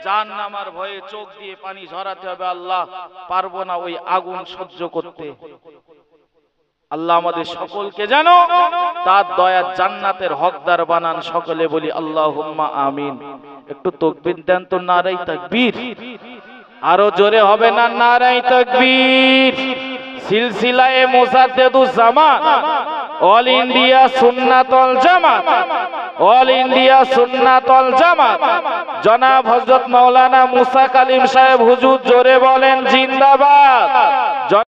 জাহান্নামের ভয়ে চোখ দিয়ে পানি ঝরাতে হবে। আল্লাহ, পারবো না ওই আগুন সহ্য করতে। আল্লাহ আমাদের সকলকে যেন তার দয়ার জান্নাতের হকদার বানান। সকলে বলি আল্লাহুম্মা আমিন। একটু তাকবীর দেন তো, নারায়ে তাকবীর। আরো জোরে হবে না, নারায়ে তাকবীর। সিলসিলায়ে মুসাদ্দেদুজ জামান, অল ইন্ডিয়া সুন্নাতুল জামাত, অল ইন্ডিয়া সুন্নাতুল জামাত, জনাব হযরত মাওলানা মুসা কালিম সাহেব হুজুর, জোরে বলেন জিন্দাবাদ।